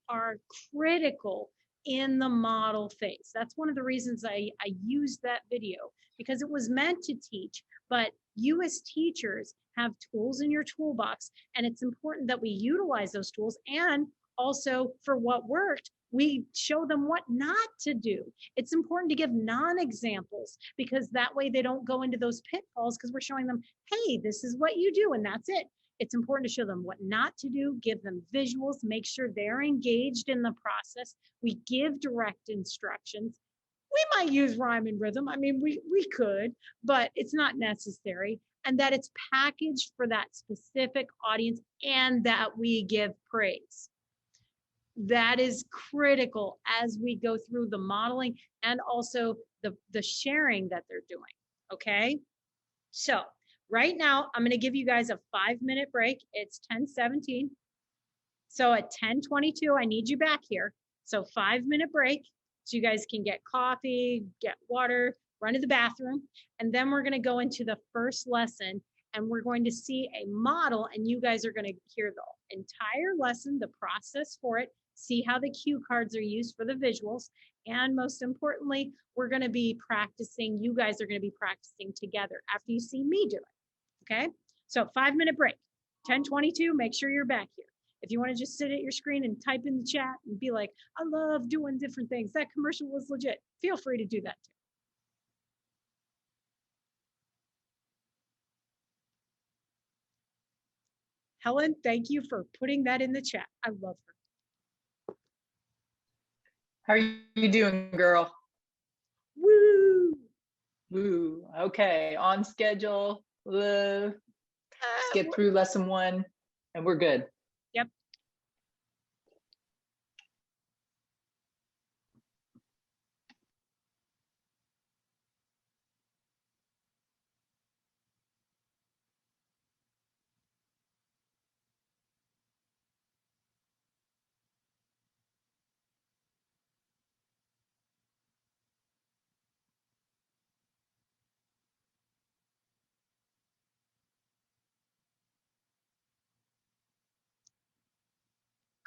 are critical in the model phase. That's one of the reasons I used that video, because it was meant to teach, but you as teachers have tools in your toolbox, and it's important that we utilize those tools, and also for what worked, we show them what not to do. It's important to give non-examples, because that way they don't go into those pitfalls, because we're showing them, hey, this is what you do, and that's it. It's important to show them what not to do, give them visuals, make sure they're engaged in the process. We give direct instructions. We might use rhyme and rhythm. I mean, we could, but it's not necessary. And that it's packaged for that specific audience, and that we give praise. That is critical as we go through the modeling and also the sharing that they're doing, okay? So right now, I'm gonna give you guys a 5-minute break. It's 10:17. So at 10:22, I need you back here. So 5-minute break, so you guys can get coffee, get water, run to the bathroom. And then we're gonna go into the first lesson, and we're going to see a model, and you guys are gonna hear the entire lesson, the process for it. see how the cue cards are used for the visuals. And most importantly, we're going to be practicing, you guys are going to be practicing together after you see me do it. Okay, so 5-minute break, 10:22, make sure you're back here. If you want to just sit at your screen and type in the chat and be like, I love doing different things, that commercial was legit, feel free to do that too. Helen, thank you for putting that in the chat. I love her. How are you doing, girl? Woo! Woo. Okay, on schedule. Let's get through lesson 1 and we're good. Yep.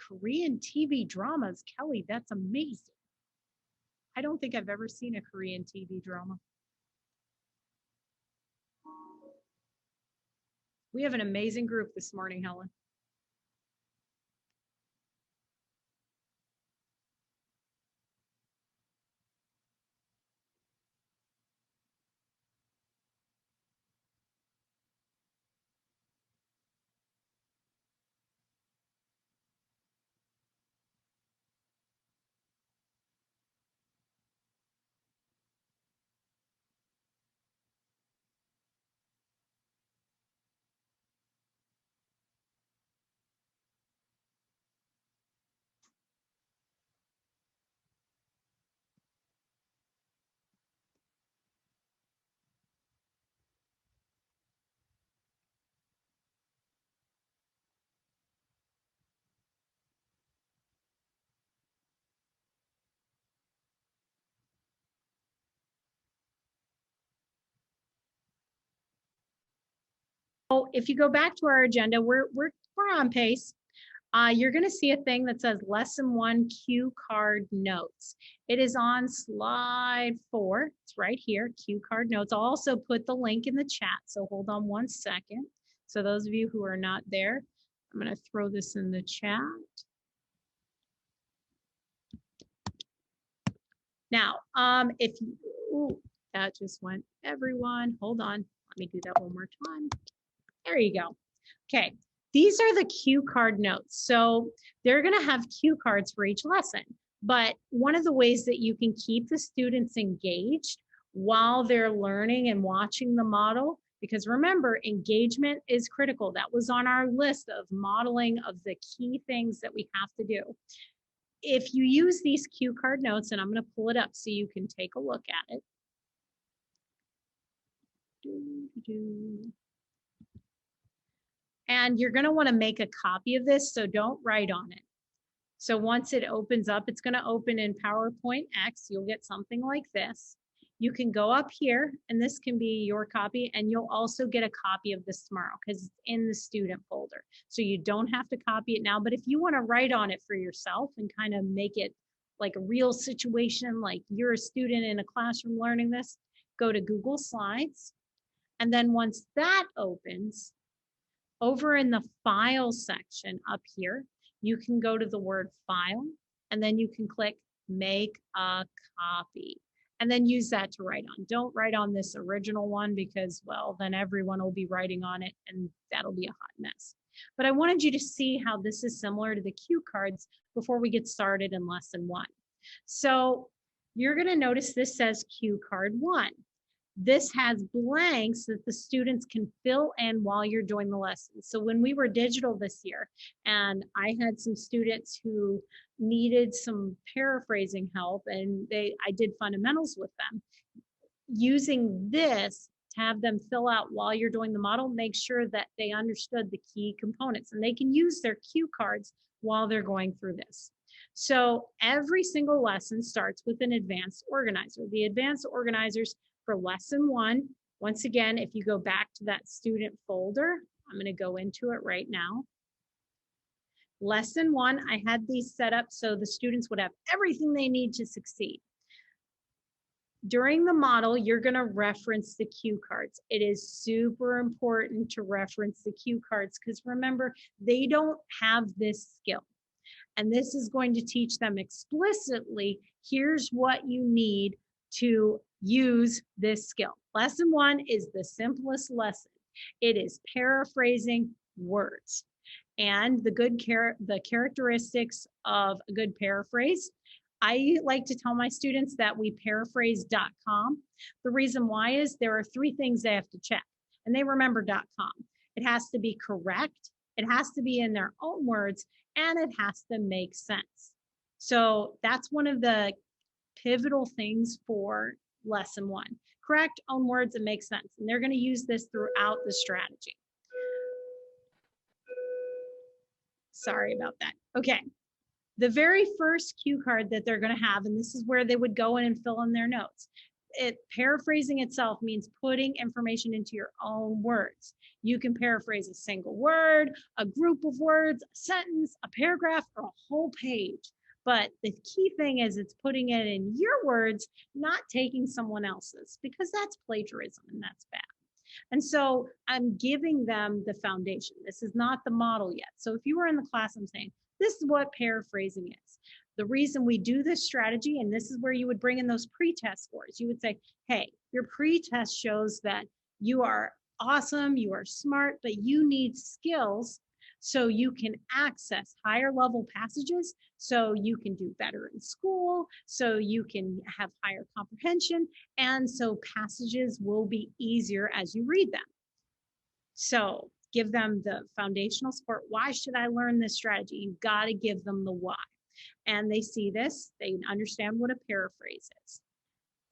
Korean TV dramas, Kelly, that's amazing. I don't think I've ever seen a Korean TV drama. We have an amazing group this morning, Helen. So if you go back to our agenda, we're on pace. You're going to see a thing that says lesson 1 cue card notes. It is on slide 4. It's right here, cue card notes. I'll also put the link in the chat. So hold on one second. So those of you who are not there, I'm going to throw this in the chat. Now, if you, ooh, that just went everyone. Hold on. Let me do that one more time. There you go. Okay. These are the cue card notes. So they're going to have cue cards for each lesson. But one of the ways that you can keep the students engaged while they're learning and watching the model, because remember, engagement is critical. That was on our list of modeling of the key things that we have to do. If you use these cue card notes, and I'm going to pull it up so you can take a look at it. And you're going to want to make a copy of this, so don't write on it. So once it opens up, it's going to open in PowerPoint X. You'll get something like this. You can go up here, and this can be your copy, and you'll also get a copy of this tomorrow because it's in the student folder. So you don't have to copy it now, but if you want to write on it for yourself and kind of make it like a real situation, like you're a student in a classroom learning this, go to Google Slides. And then once that opens, over in the file section up here, you can go to the word file, and then you can click make a copy, and then use that to write on. Don't write on this original one because, well, then everyone will be writing on it and that'll be a hot mess. But I wanted you to see how this is similar to the cue cards before we get started in lesson 1. So you're going to notice this says cue card 1. This has blanks that the students can fill in while you're doing the lesson. So when we were digital this year, and I had some students who needed some paraphrasing help, and I did fundamentals with them. Using this to have them fill out while you're doing the model, make sure that they understood the key components, and they can use their cue cards while they're going through this. So every single lesson starts with an advanced organizer. The advanced organizers for lesson 1, once again, if you go back to that student folder, I'm going to go into it right now. Lesson 1, I had these set up so the students would have everything they need to succeed. During the model, you're going to reference the cue cards. It is super important to reference the cue cards because remember, they don't have this skill. And this is going to teach them explicitly, here's what you need to use this skill. Lesson 1 is the simplest lesson. It is paraphrasing words. And the characteristics of a good paraphrase. I like to tell my students that we paraphrase.com. The reason why is there are 3 things they have to check, and they remember .com. It has to be correct, it has to be in their own words, and it has to make sense. So that's one of the pivotal things for lesson 1. Correct, own words, and make sense. And they're going to use this throughout the strategy. Sorry about that. Okay. The very first cue card that they're going to have, and this is where they would go in and fill in their notes. Paraphrasing itself means putting information into your own words. You can paraphrase a single word, a group of words, a sentence, a paragraph, or a whole page. But the key thing is it's putting it in your words, not taking someone else's, because that's plagiarism and that's bad. And so I'm giving them the foundation. This is not the model yet. So if you were in the class, I'm saying, this is what paraphrasing is. The reason we do this strategy, and this is where you would bring in those pre-test scores. You would say, hey, your pre-test shows that you are awesome, you are smart, but you need skills so you can access higher level passages, so you can do better in school, so you can have higher comprehension, and so passages will be easier as you read them. So give them the foundational support. Why should I learn this strategy? You've got to give them the why. And they see this, they understand what a paraphrase is.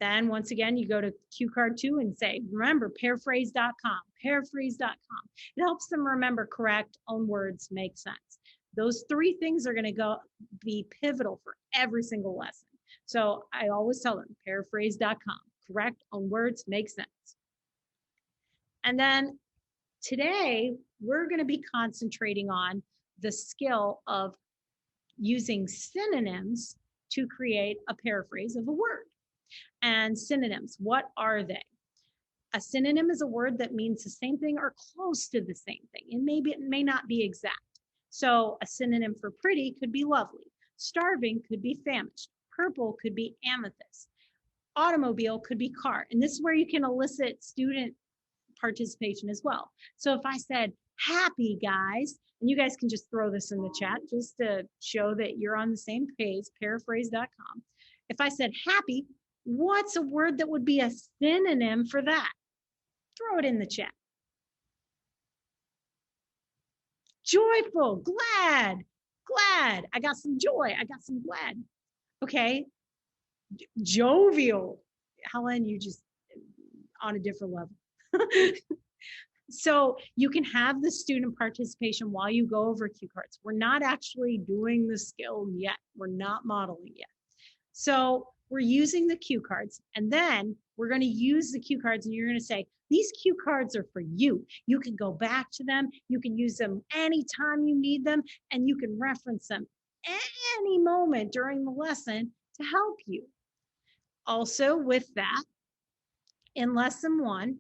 Then once again, you go to cue card 2 and say, remember, paraphrase.com, paraphrase.com. It helps them remember correct, own words, make sense. Those 3 things are going to be pivotal for every single lesson. So I always tell them, paraphrase.com, correct, own words, make sense. And then today, we're going to be concentrating on the skill of using synonyms to create a paraphrase of a word. And synonyms, what are they? A synonym is a word that means the same thing or close to the same thing. And maybe it may not be exact. So a synonym for pretty could be lovely. Starving could be famished. Purple could be amethyst. Automobile could be car. And this is where you can elicit student participation as well. So if I said happy, guys, and you guys can just throw this in the chat just to show that you're on the same page, paraphrase.com. If I said happy, what's a word that would be a synonym for that? Throw it in the chat. Joyful, glad, glad. I got some joy. I got some glad. Okay. Jovial. Helen, you just on a different level. So you can have the student participation while you go over cue cards. We're not actually doing the skill yet. We're not modeling yet. So we're using the cue cards, and then we're going to use the cue cards, and you're going to say, these cue cards are for you. You can go back to them. You can use them anytime you need them, and you can reference them any moment during the lesson to help you. Also with that, in lesson 1,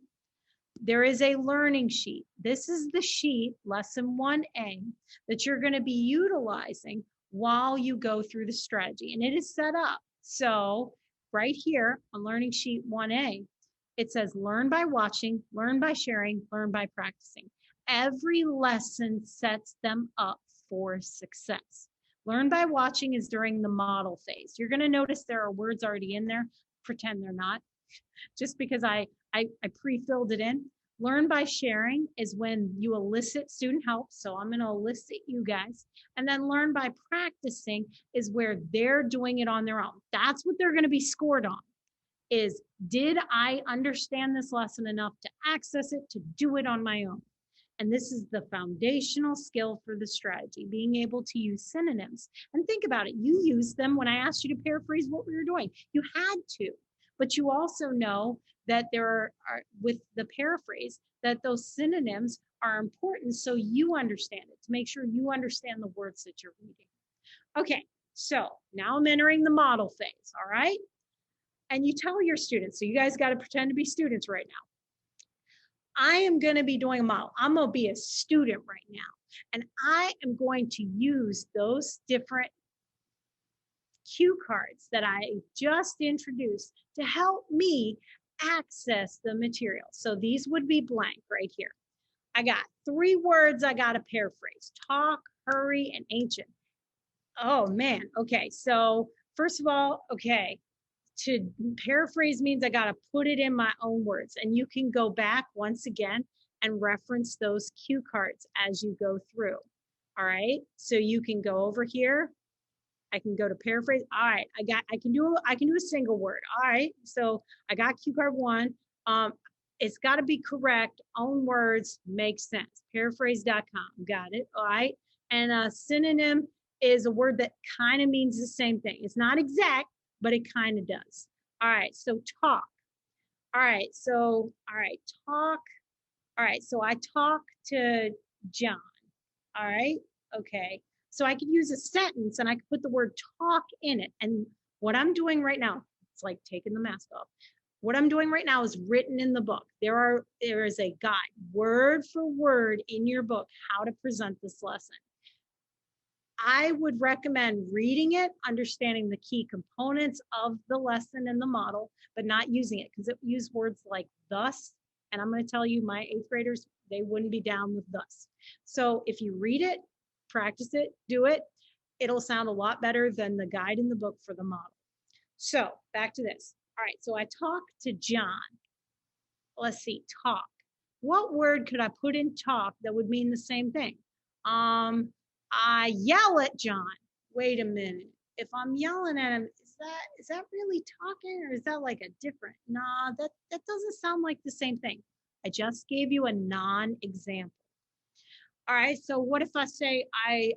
there is a learning sheet. This is the sheet, lesson 1A, that you're going to be utilizing while you go through the strategy. And it is set up. So right here on learning sheet 1A, it says learn by watching, learn by sharing, learn by practicing. Every lesson sets them up for success. Learn by watching is during the model phase. You're going to notice there are words already in there. Pretend they're not, just because I pre-filled it in. Learn by sharing is when you elicit student help. So I'm going to elicit you guys. And then learn by practicing is where they're doing it on their own. That's what they're going to be scored on, is did I understand this lesson enough to access it, to do it on my own? And this is the foundational skill for the strategy, being able to use synonyms. And think about it. You used them when I asked you to paraphrase what we were doing. You had to. But you also know that there are with the paraphrase, that those synonyms are important so you understand it, to make sure you understand the words that you're reading. Okay, so now I'm entering the model phase, all right? And you tell your students, so you guys got to pretend to be students right now. I am going to be doing a model. I'm going to be a student right now. And I am going to use those different cue cards that I just introduced to help me access the material. So these would be blank right here. I got 3 words I got to paraphrase: talk, hurry, and ancient. Oh man, okay. So first of all, okay, to paraphrase means I got to put it in my own words, and you can go back once again and reference those cue cards as you go through. All right, so you can go over here. I can go to paraphrase. All right, I can do a single word. All right, so I got cue card 1. It's got to be correct. Own words make sense. Paraphrase.com. Got it. All right, and a synonym is a word that kind of means the same thing. It's not exact, but it kind of does. All right, so talk. All right, so talk. All right, so I talk to John. All right, okay. So I could use a sentence and I could put the word talk in it. And what I'm doing right now, it's like taking the mask off. What I'm doing right now is written in the book. There is a guide, word for word in your book, how to present this lesson. I would recommend reading it, understanding the key components of the lesson and the model, but not using it, because it used words like thus. And I'm going to tell you, my 8th graders, they wouldn't be down with thus. So if you read it, practice it, do it, it'll sound a lot better than the guide in the book for the model. So back to this. All right, so I talk to John. Let's see, talk. What word could I put in talk that would mean the same thing? I yell at John. Wait a minute. If I'm yelling at him, is that really talking, or is that like a different? Nah, that doesn't sound like the same thing. I just gave you a non-example. All right, so what if I say I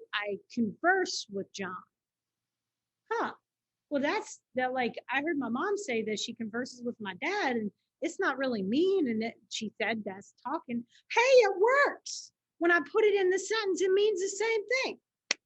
converse with John? Huh. Well, that like I heard my mom say that she converses with my dad, and it's not really mean, and she said that's talking. Hey, it works. When I put it in the sentence, it means the same thing.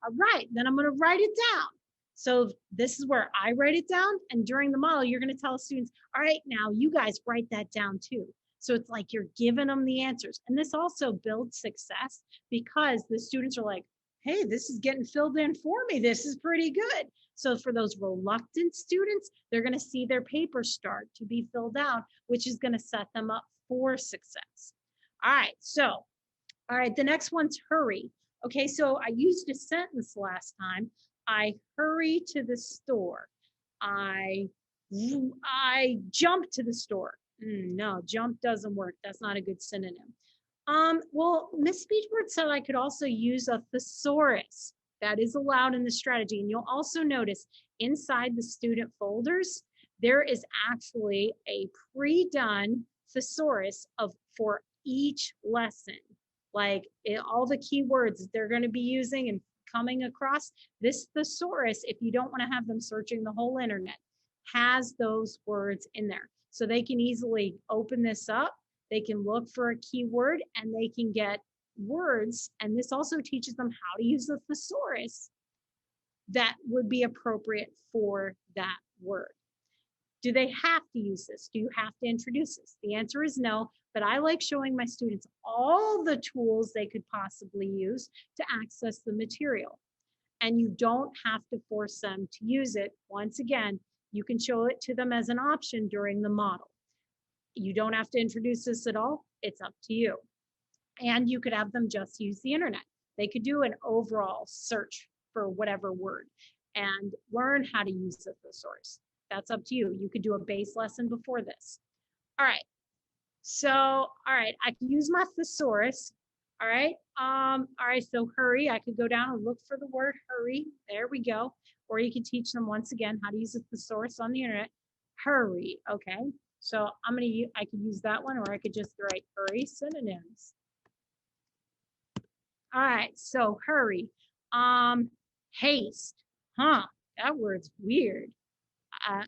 All right, then I'm going to write it down. So this is where I write it down, and during the model, you're going to tell students, all right, now you guys write that down too. So it's like you're giving them the answers. And this also builds success because the students are like, hey, this is getting filled in for me. This is pretty good. So for those reluctant students, they're going to see their paper start to be filled out, which is going to set them up for success. All right, so, all right, the next one's hurry. Okay, so I used a sentence last time. I hurry to the store. I jump to the store. No, jump doesn't work. That's not a good synonym. Well, Miss Beachboard said I could also use a thesaurus. That is allowed in the strategy. And you'll also notice inside the student folders, there is actually a pre-done thesaurus for each lesson. Like all the keywords that they're going to be using and coming across. This thesaurus, if you don't want to have them searching the whole internet, has those words in there. So they can easily open this up. They can look for a keyword and they can get words. And this also teaches them how to use the thesaurus that would be appropriate for that word. Do they have to use this? Do you have to introduce this? The answer is no, but I like showing my students all the tools they could possibly use to access the material. And you don't have to force them to use it. Once again, you can show it to them as an option during the model. You don't have to introduce this at all. It's up to you. And you could have them just use the internet. They could do an overall search for whatever word and learn how to use the thesaurus. That's up to you. You could do a base lesson before this. All right. So, all right, I can use my thesaurus. All right. All right, so hurry. I could go down and look for the word hurry. There we go. Or you can teach them once again how to use the thesaurus on the internet. Hurry. Okay. So I could use that one, or I could just write hurry synonyms. All right, so hurry. Haste. Huh, that word's weird. I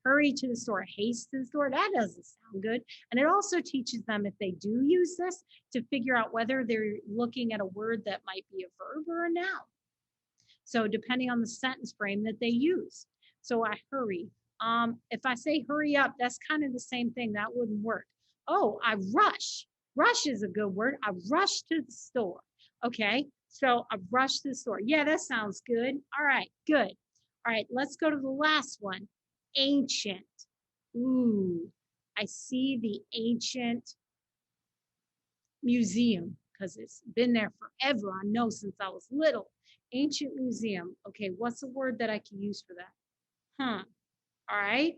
hurry to the store, haste to the store. That doesn't sound good. And it also teaches them, if they do use this, to figure out whether they're looking at a word that might be a verb or a noun. So depending on the sentence frame that they use. So I hurry. If I say hurry up, that's kind of the same thing. That wouldn't work. Oh, I rush. Rush is a good word. I rush to the store. Okay, so I rush to the store. Yeah, that sounds good. All right, good. All right, let's go to the last one. Ancient. Ooh, I see the ancient museum because it's been there forever. I know since I was little. Ancient museum. Okay, what's a word that I can use for that? All right.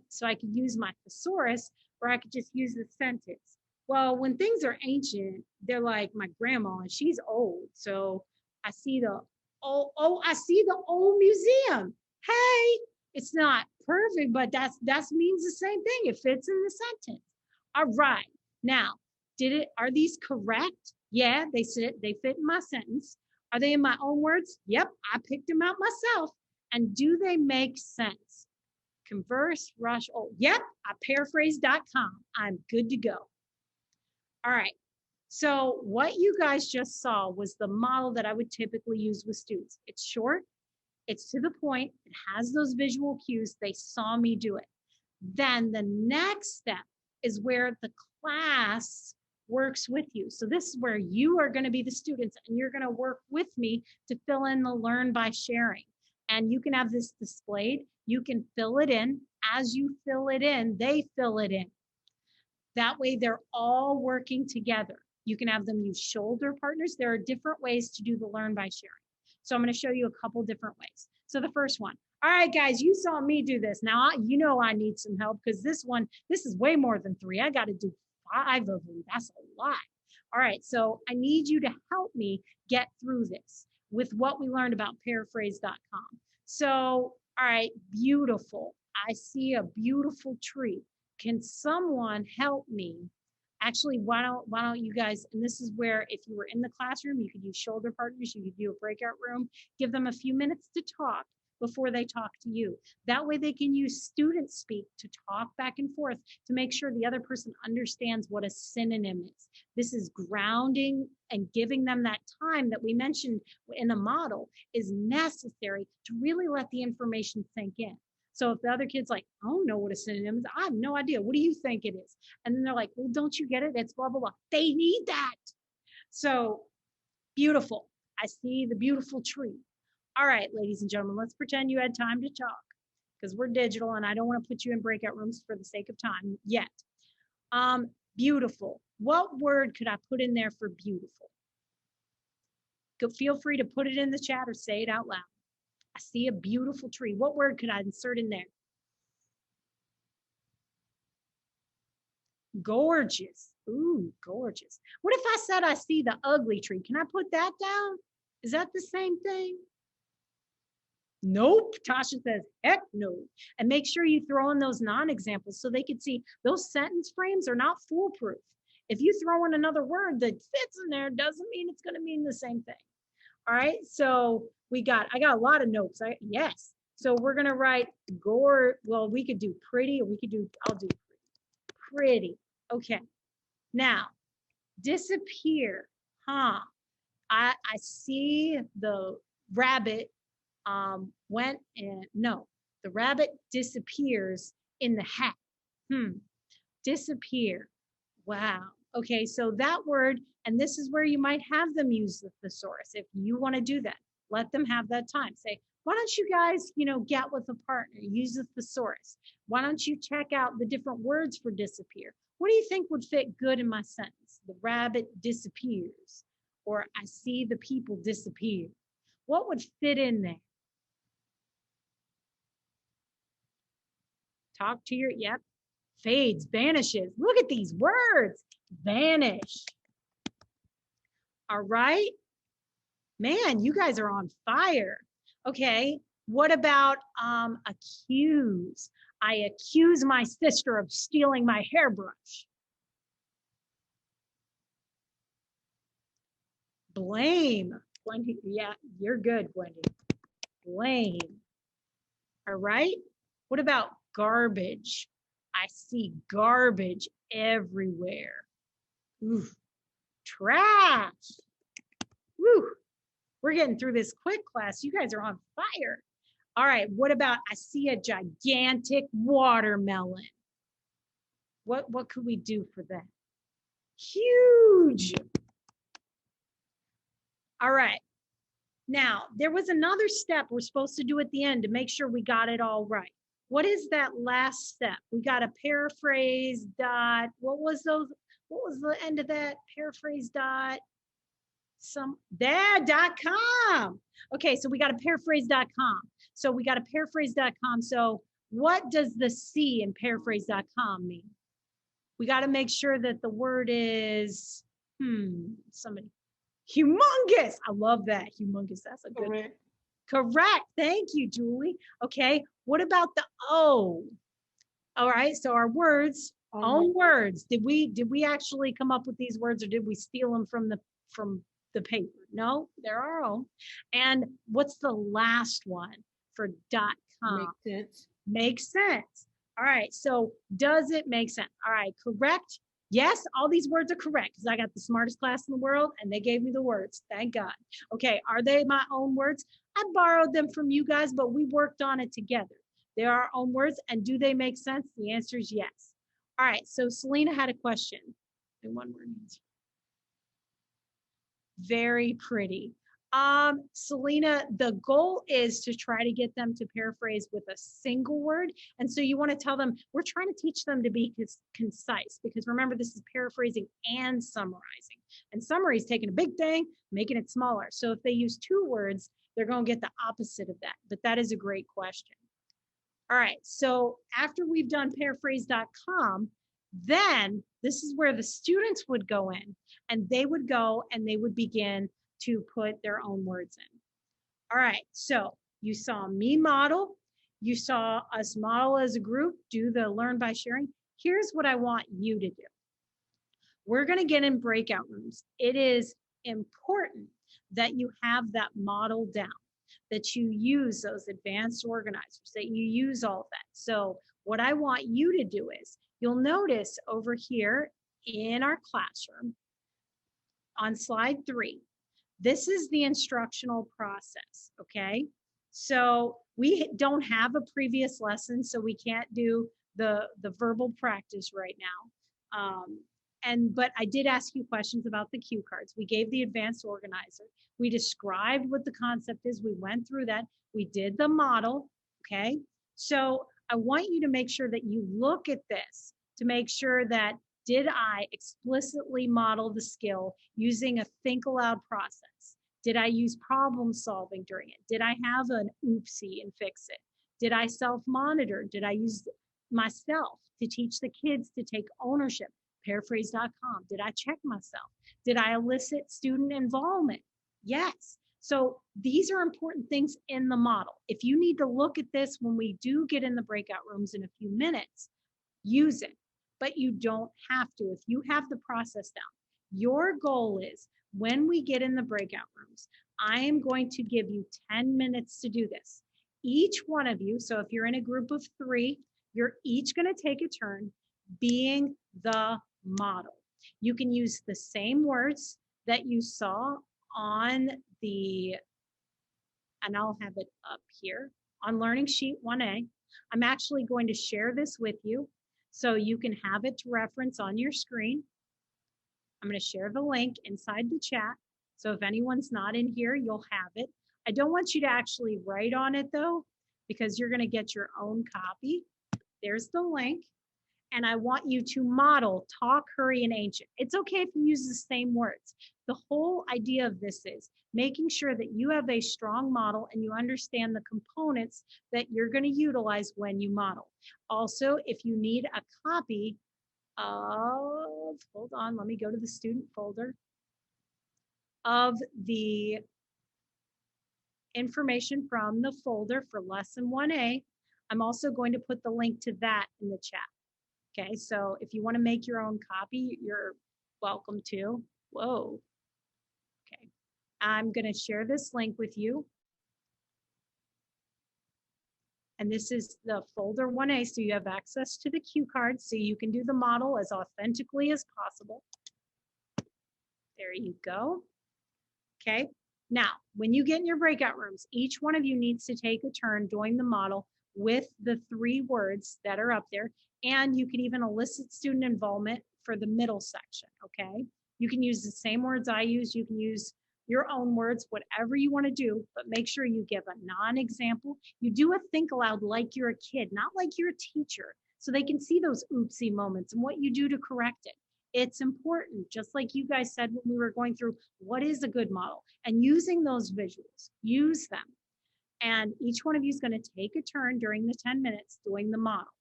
So I could use my thesaurus, or I could just use the sentence. Well, when things are ancient, they're like my grandma, and she's old. So I see the I see the old museum. Hey, it's not perfect, but that means the same thing. It fits in the sentence. All right. Now, are these correct? Yeah, they fit in my sentence. Are they in my own words? Yep, I picked them out myself. And do they make sense? Converse, rush, yep, I paraphrase.com. I'm good to go. All right. So what you guys just saw was the model that I would typically use with students. It's short, it's to the point, it has those visual cues. They saw me do it. Then the next step is where the class works with you. So this is where you are going to be the students, and you're going to work with me to fill in the learn by sharing. And you can have this displayed. You can fill it in. As you fill it in, they fill it in. That way they're all working together. You can have them use shoulder partners. There are different ways to do the learn by sharing. So I'm going to show you a couple different ways. So the first one. All right, guys, you saw me do this. Now, you know I need some help because this is way more than 3. I got to do 5 of them. That's a lot. All right, so I need you to help me get through this with what we learned about paraphrase.com. So, all right, beautiful. I see a beautiful tree. Can someone help me? Actually, why don't you guys, and this is where if you were in the classroom, you could use shoulder partners, you could do a breakout room, give them a few minutes to talk before they talk to you. That way they can use student speak to talk back and forth to make sure the other person understands what a synonym is. This is grounding and giving them that time that we mentioned in the model is necessary to really let the information sink in. So if the other kid's like, I don't know what a synonym is, I have no idea. What do you think it is? And then they're like, well, don't you get it? It's blah, blah, blah. They need that. So beautiful. I see the beautiful tree. All right, ladies and gentlemen, let's pretend you had time to talk because we're digital and I don't want to put you in breakout rooms for the sake of time yet. Beautiful. What word could I put in there for beautiful? Feel free to put it in the chat or say it out loud. I see a beautiful tree. What word could I insert in there? Gorgeous. Ooh, gorgeous. What if I said I see the ugly tree? Can I put that down? Is that the same thing? Nope. Tasha says, heck no. And make sure you throw in those non-examples so they can see those sentence frames are not foolproof. If you throw in another word that fits in there, doesn't mean it's going to mean the same thing. All right. So I got a lot of notes. Yes. So we're going to write well, we could do pretty, or I'll do pretty. Okay. Now, disappear. I see the rabbit the rabbit disappears in the hat. Disappear. Wow. Okay, so that word, and this is where you might have them use the thesaurus. If you want to do that, let them have that time. Say, why don't you guys, get with a partner, use the thesaurus. Why don't you check out the different words for disappear? What do you think would fit good in my sentence? The rabbit disappears, or I see the people disappear. What would fit in there? Talk to your, yep. Fades, vanishes. Look at these words. Vanish. All right. Man, you guys are on fire. Okay. What about accuse? I accuse my sister of stealing my hairbrush. Blame. Wendy, yeah, you're good, Wendy. Blame. All right. What about garbage? I see garbage everywhere. Ooh, trash. Woo. We're getting through this quick, class. You guys are on fire. All right, what about I see a gigantic watermelon? What could we do for that? Huge. All right. Now, there was another step we're supposed to do at the end to make sure we got it all right. What is that last step? We got to paraphrase dot, what was the end of that? Paraphrase dot, .com. Okay, so we got to paraphrase.com. So we got to paraphrase.com. So what does the C in paraphrase.com mean? We got to make sure that the word is, somebody, humongous. I love that. Humongous. That's a good one. Correct. Thank you, Julie. Okay. What about the O? All right. So our words, own words. Did we actually come up with these words, or did we steal them from the paper? No, they're our own. And what's the last one for .com? Makes sense. Makes sense. All right. So does it make sense? All right. Correct. Yes, all these words are correct because I got the smartest class in the world and they gave me the words. Thank God. Okay. Are they my own words? I borrowed them from you guys, but we worked on it together. They are our own words. And do they make sense? The answer is yes. All right. So Selena had a question. And one word answer. Very pretty. Selena, the goal is to try to get them to paraphrase with a single word. And so you want to tell them, we're trying to teach them to be concise, because remember, this is paraphrasing and summarizing. And summary is taking a big thing, making it smaller. So if they use 2 words, they're going to get the opposite of that. But that is a great question. All right. So after we've done paraphrase.com, then this is where the students would go in, and they would go and they would begin to put their own words in. All right, so you saw me model, you saw us model as a group, do the learn by sharing. Here's what I want you to do. We're gonna get in breakout rooms. It is important that you have that model down, that you use those advanced organizers, that you use all of that. So what I want you to do is, you'll notice over here in our classroom on slide 3, this is the instructional process, okay? So we don't have a previous lesson, so we can't do the verbal practice right now. But I did ask you questions about the cue cards. We gave the advanced organizer. We described what the concept is. We went through that. We did the model, okay? So I want you to make sure that you look at this to make sure that, did I explicitly model the skill using a think aloud process? Did I use problem solving during it? Did I have an oopsie and fix it? Did I self-monitor? Did I use myself to teach the kids to take ownership? Paraphrase.com. Did I check myself? Did I elicit student involvement? Yes. So these are important things in the model. If you need to look at this when we do get in the breakout rooms in a few minutes, use it. But you don't have to if you have the process down. Your goal is, when we get in the breakout rooms, I am going to give you 10 minutes to do this. Each one of you, so if you're in a group of 3, you're each going to take a turn being the model. You can use the same words that you saw on the, and I'll have it up here, on Learning Sheet 1A. I'm actually going to share this with you, so you can have it to reference on your screen. I'm going to share the link inside the chat. So if anyone's not in here, you'll have it. I don't want you to actually write on it though, because you're going to get your own copy. There's the link. And I want you to model talk, hurry, and ancient. It's okay if you use the same words. The whole idea of this is making sure that you have a strong model and you understand the components that you're going to utilize when you model. Also, if you need a copy of, hold on, let me go to the student folder, of the information from the folder for lesson 1A, I'm also going to put the link to that in the chat. Okay, so if you want to make your own copy, you're welcome to. Whoa. Okay, I'm going to share this link with you. And this is the folder 1A, so you have access to the cue cards, so you can do the model as authentically as possible. There you go. Okay. Now, when you get in your breakout rooms, each one of you needs to take a turn doing the model with the 3 words that are up there. And you can even elicit student involvement for the middle section, okay? You can use the same words I use. You can use your own words, whatever you want to do, but make sure you give a non-example. You do a think aloud like you're a kid, not like you're a teacher, so they can see those oopsie moments and what you do to correct it. It's important, just like you guys said when we were going through what is a good model and using those visuals, use them. And each one of you is going to take a turn during the 10 minutes doing the model.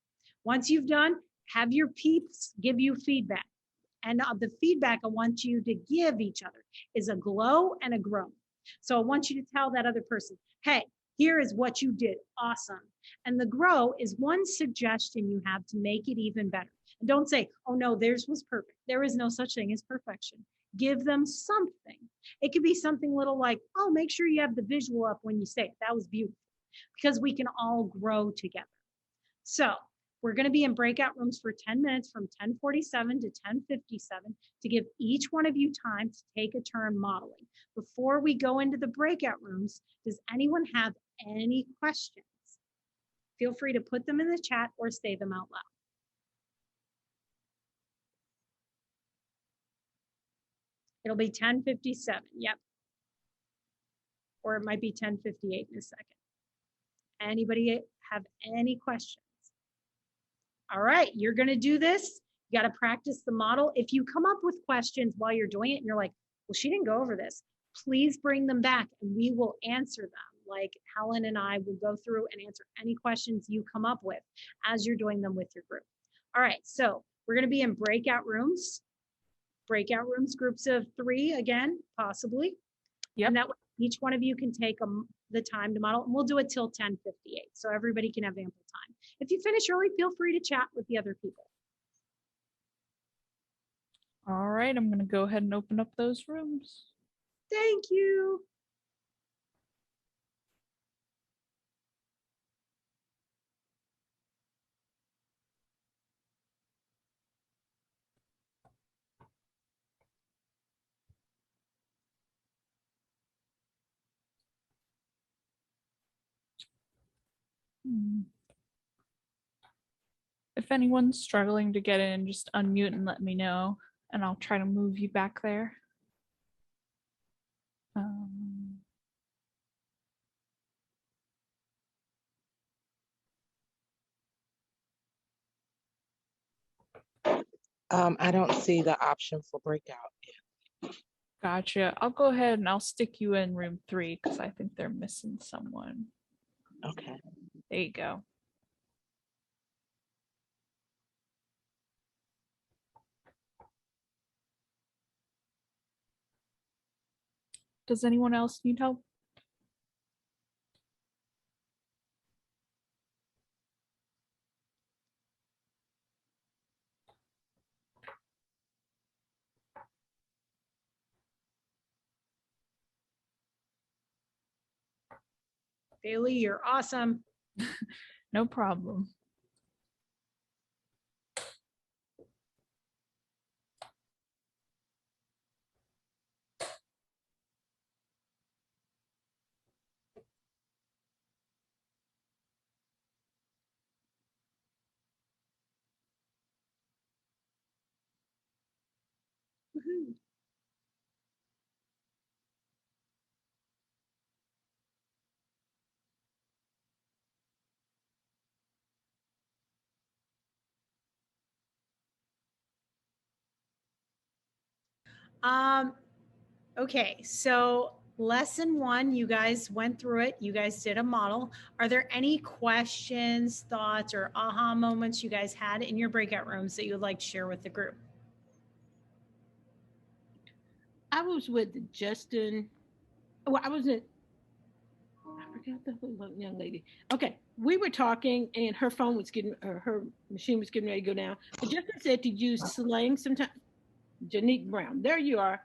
Once you've done, have your peeps give you feedback. And the feedback I want you to give each other is a glow and a groan. So I want you to tell that other person, hey, here is what you did. Awesome. And the grow is one suggestion you have to make it even better. And don't say, oh no, theirs was perfect. There is no such thing as perfection. Give them something. It could be something little like, oh, make sure you have the visual up when you say it. That was beautiful. Because we can all grow together. So we're going to be in breakout rooms for 10 minutes from 10:47 to 10:57 to give each one of you time to take a turn modeling. Before we go into the breakout rooms, does anyone have any questions? Feel free to put them in the chat or say them out loud. It'll be 10:57, yep. Or it might be 10:58 in a second. Anybody have any questions? All right, you're gonna do this. You gotta practice the model. If you come up with questions while you're doing it and you're like, well, she didn't go over this, please bring them back and we will answer them. Like Helen and I will go through and answer any questions you come up with as you're doing them with your group. All right, so we're gonna be in breakout rooms. Breakout rooms, groups of 3 again, possibly. Yep. And that way each one of you can take the time to model, and we'll do it till 10:58, so everybody can have ample time. If you finish early, feel free to chat with the other people. All right, I'm going to go ahead and open up those rooms. Thank you. If anyone's struggling to get in, just unmute and let me know, and I'll try to move you back there. I don't see the option for breakout yet. Gotcha. I'll go ahead and I'll stick you in room 3 because I think they're missing someone. Okay. There you go. Does anyone else need help? Bailey, you're awesome. No problem. Woohoo. Okay, so lesson 1, you guys went through it. You guys did a model. Are there any questions, thoughts, or aha moments you guys had in your breakout rooms that you would like to share with the group? I was with Justin. Well, I forgot the young lady. Okay, we were talking and her phone was getting, or her machine was getting ready to go down. But Justin said to use slang sometimes. Janique Brown, there you are.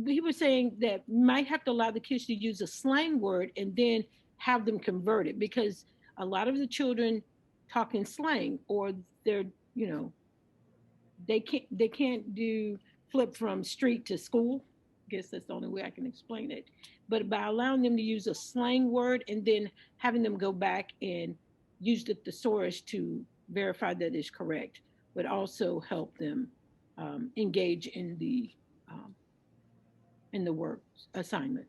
He was saying that you might have to allow the kids to use a slang word and then have them convert it, because a lot of the children talk in slang, or they're, you know, they can't do flip from street to school. I guess that's the only way I can explain it. But by allowing them to use a slang word and then having them go back and use the thesaurus to verify that it's correct would also help them engage in the work assignment.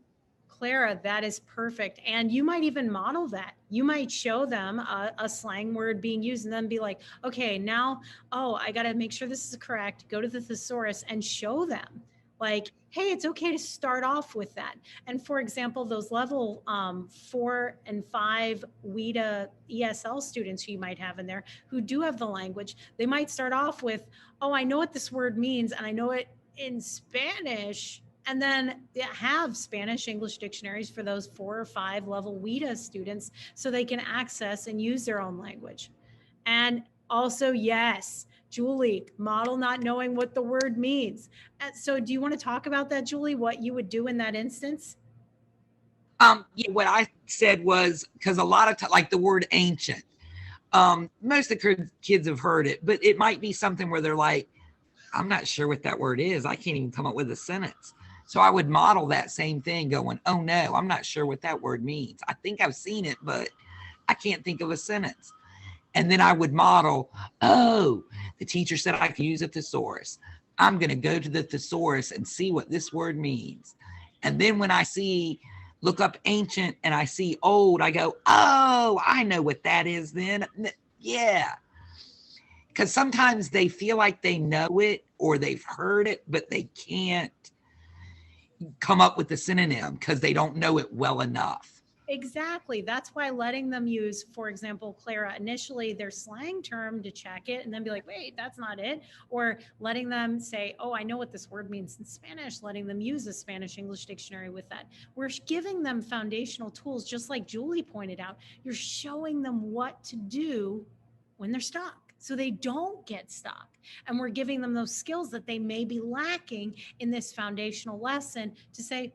Clara, that is perfect. And you might even model that. You might show them a slang word being used and then be like, okay, now, oh, I got to make sure this is correct. Go to the thesaurus and show them like, hey, it's okay to start off with that. And for example, those level 4 and 5 WIDA ESL students who you might have in there who do have the language, they might start off with, oh, I know what this word means and I know it in Spanish. And then have Spanish English dictionaries for those 4 or 5 level WIDA students so they can access and use their own language. And also, yes, Julie, model not knowing what the word means. So do you want to talk about that, Julie, what you would do in that instance? Yeah, what I said was, because a lot of like the word ancient, most of the kids have heard it, but it might be something where they're like, I'm not sure what that word is. I can't even come up with a sentence. So I would model that same thing going, oh no, I'm not sure what that word means. I think I've seen it, but I can't think of a sentence. And then I would model, oh, the teacher said I could use a thesaurus. I'm going to go to the thesaurus and see what this word means. And then when I look up ancient and I see old, I go, oh, I know what that is then. Yeah. Because sometimes they feel like they know it or they've heard it, but they can't come up with the synonym because they don't know it well enough. Exactly. That's why letting them use, for example, Clara, initially their slang term to check it and then be like, wait, that's not it. Or letting them say, oh, I know what this word means in Spanish, letting them use a Spanish English dictionary with that. We're giving them foundational tools, just like Julie pointed out. You're showing them what to do when they're stuck, so they don't get stuck. And we're giving them those skills that they may be lacking in this foundational lesson to say,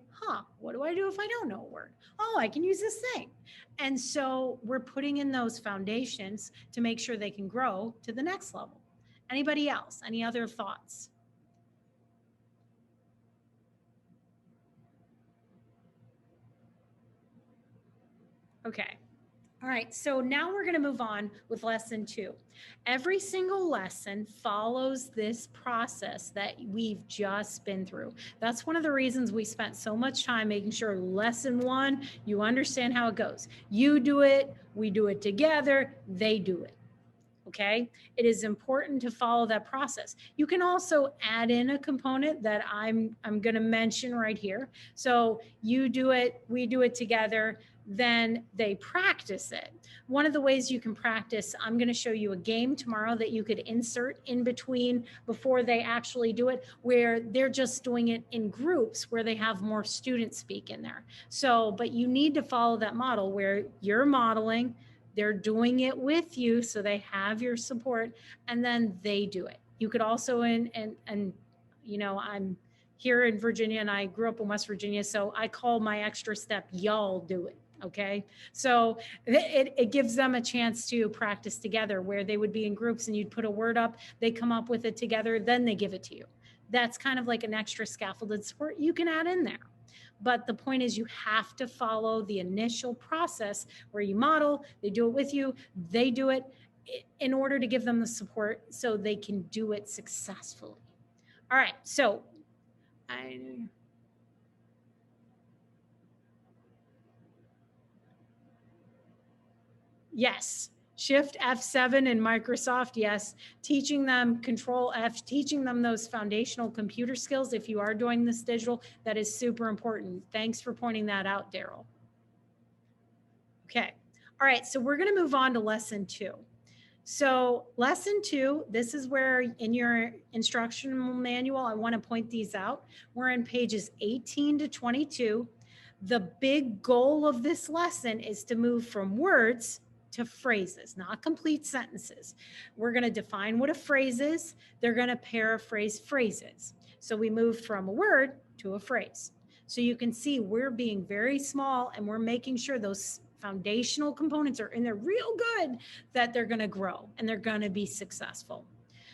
what do I do if I don't know a word? Oh, I can use this thing. And so we're putting in those foundations to make sure they can grow to the next level. Anybody else? Any other thoughts? Okay. All right, so now we're going to move on with lesson 2. Every single lesson follows this process that we've just been through. That's one of the reasons we spent so much time making sure lesson 1, you understand how it goes. You do it, we do it together, they do it. Okay, it is important to follow that process. You can also add in a component that I'm going to mention right here. So you do it, we do it together, then they practice it. One of the ways you can practice, I'm going to show you a game tomorrow that you could insert in between before they actually do it, where they're just doing it in groups where they have more students speak in there. So, but you need to follow that model where you're modeling, they're doing it with you, so they have your support, and then they do it. You could also, and you know, I'm here in Virginia and I grew up in West Virginia, so I call my extra step, y'all do it. Okay, so it gives them a chance to practice together where they would be in groups and you'd put a word up, they come up with it together, then they give it to you. That's kind of like an extra scaffolded support you can add in there. But the point is you have to follow the initial process where you model, they do it with you, they do it in order to give them the support so they can do it successfully. All right, so yes, Shift F7 in Microsoft, yes. Teaching them Control F, teaching them those foundational computer skills. If you are doing this digital, that is super important. Thanks for pointing that out, Daryl. Okay, all right, so we're gonna move on to lesson 2. So lesson 2, this is where in your instructional manual, I wanna point these out. We're in pages 18 to 22. The big goal of this lesson is to move from words to phrases, not complete sentences. We're going to define what a phrase is. They're going to paraphrase phrases. So we moved from a word to a phrase. So you can see we're being very small and we're making sure those foundational components are in there real good, that they're going to grow and they're going to be successful.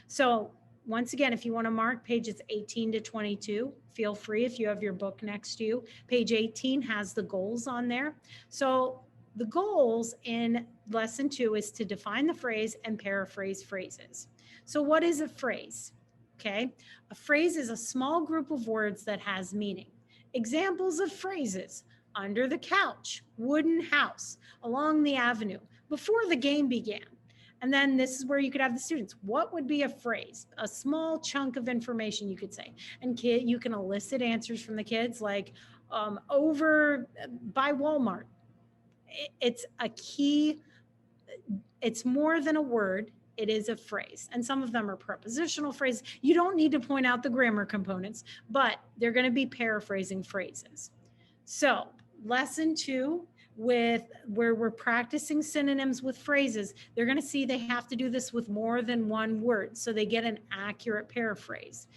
So once again, if you want to mark pages 18 to 22, feel free if you have your book next to you. Page 18 has the goals on there. So the goals in lesson 2 is to define the phrase and paraphrase phrases. So what is a phrase? Okay, a phrase is a small group of words that has meaning. Examples of phrases: under the couch, wooden house, along the avenue, before the game began. And then this is where you could have the students. What would be a phrase? A small chunk of information, you could say. And you can elicit answers from the kids, like over by Walmart. It's a key. It's more than a word. It is a phrase. And some of them are prepositional phrases. You don't need to point out the grammar components, but they're going to be paraphrasing phrases. So lesson 2, where we're practicing synonyms with phrases, they're going to see they have to do this with more than one word so they get an accurate paraphrase.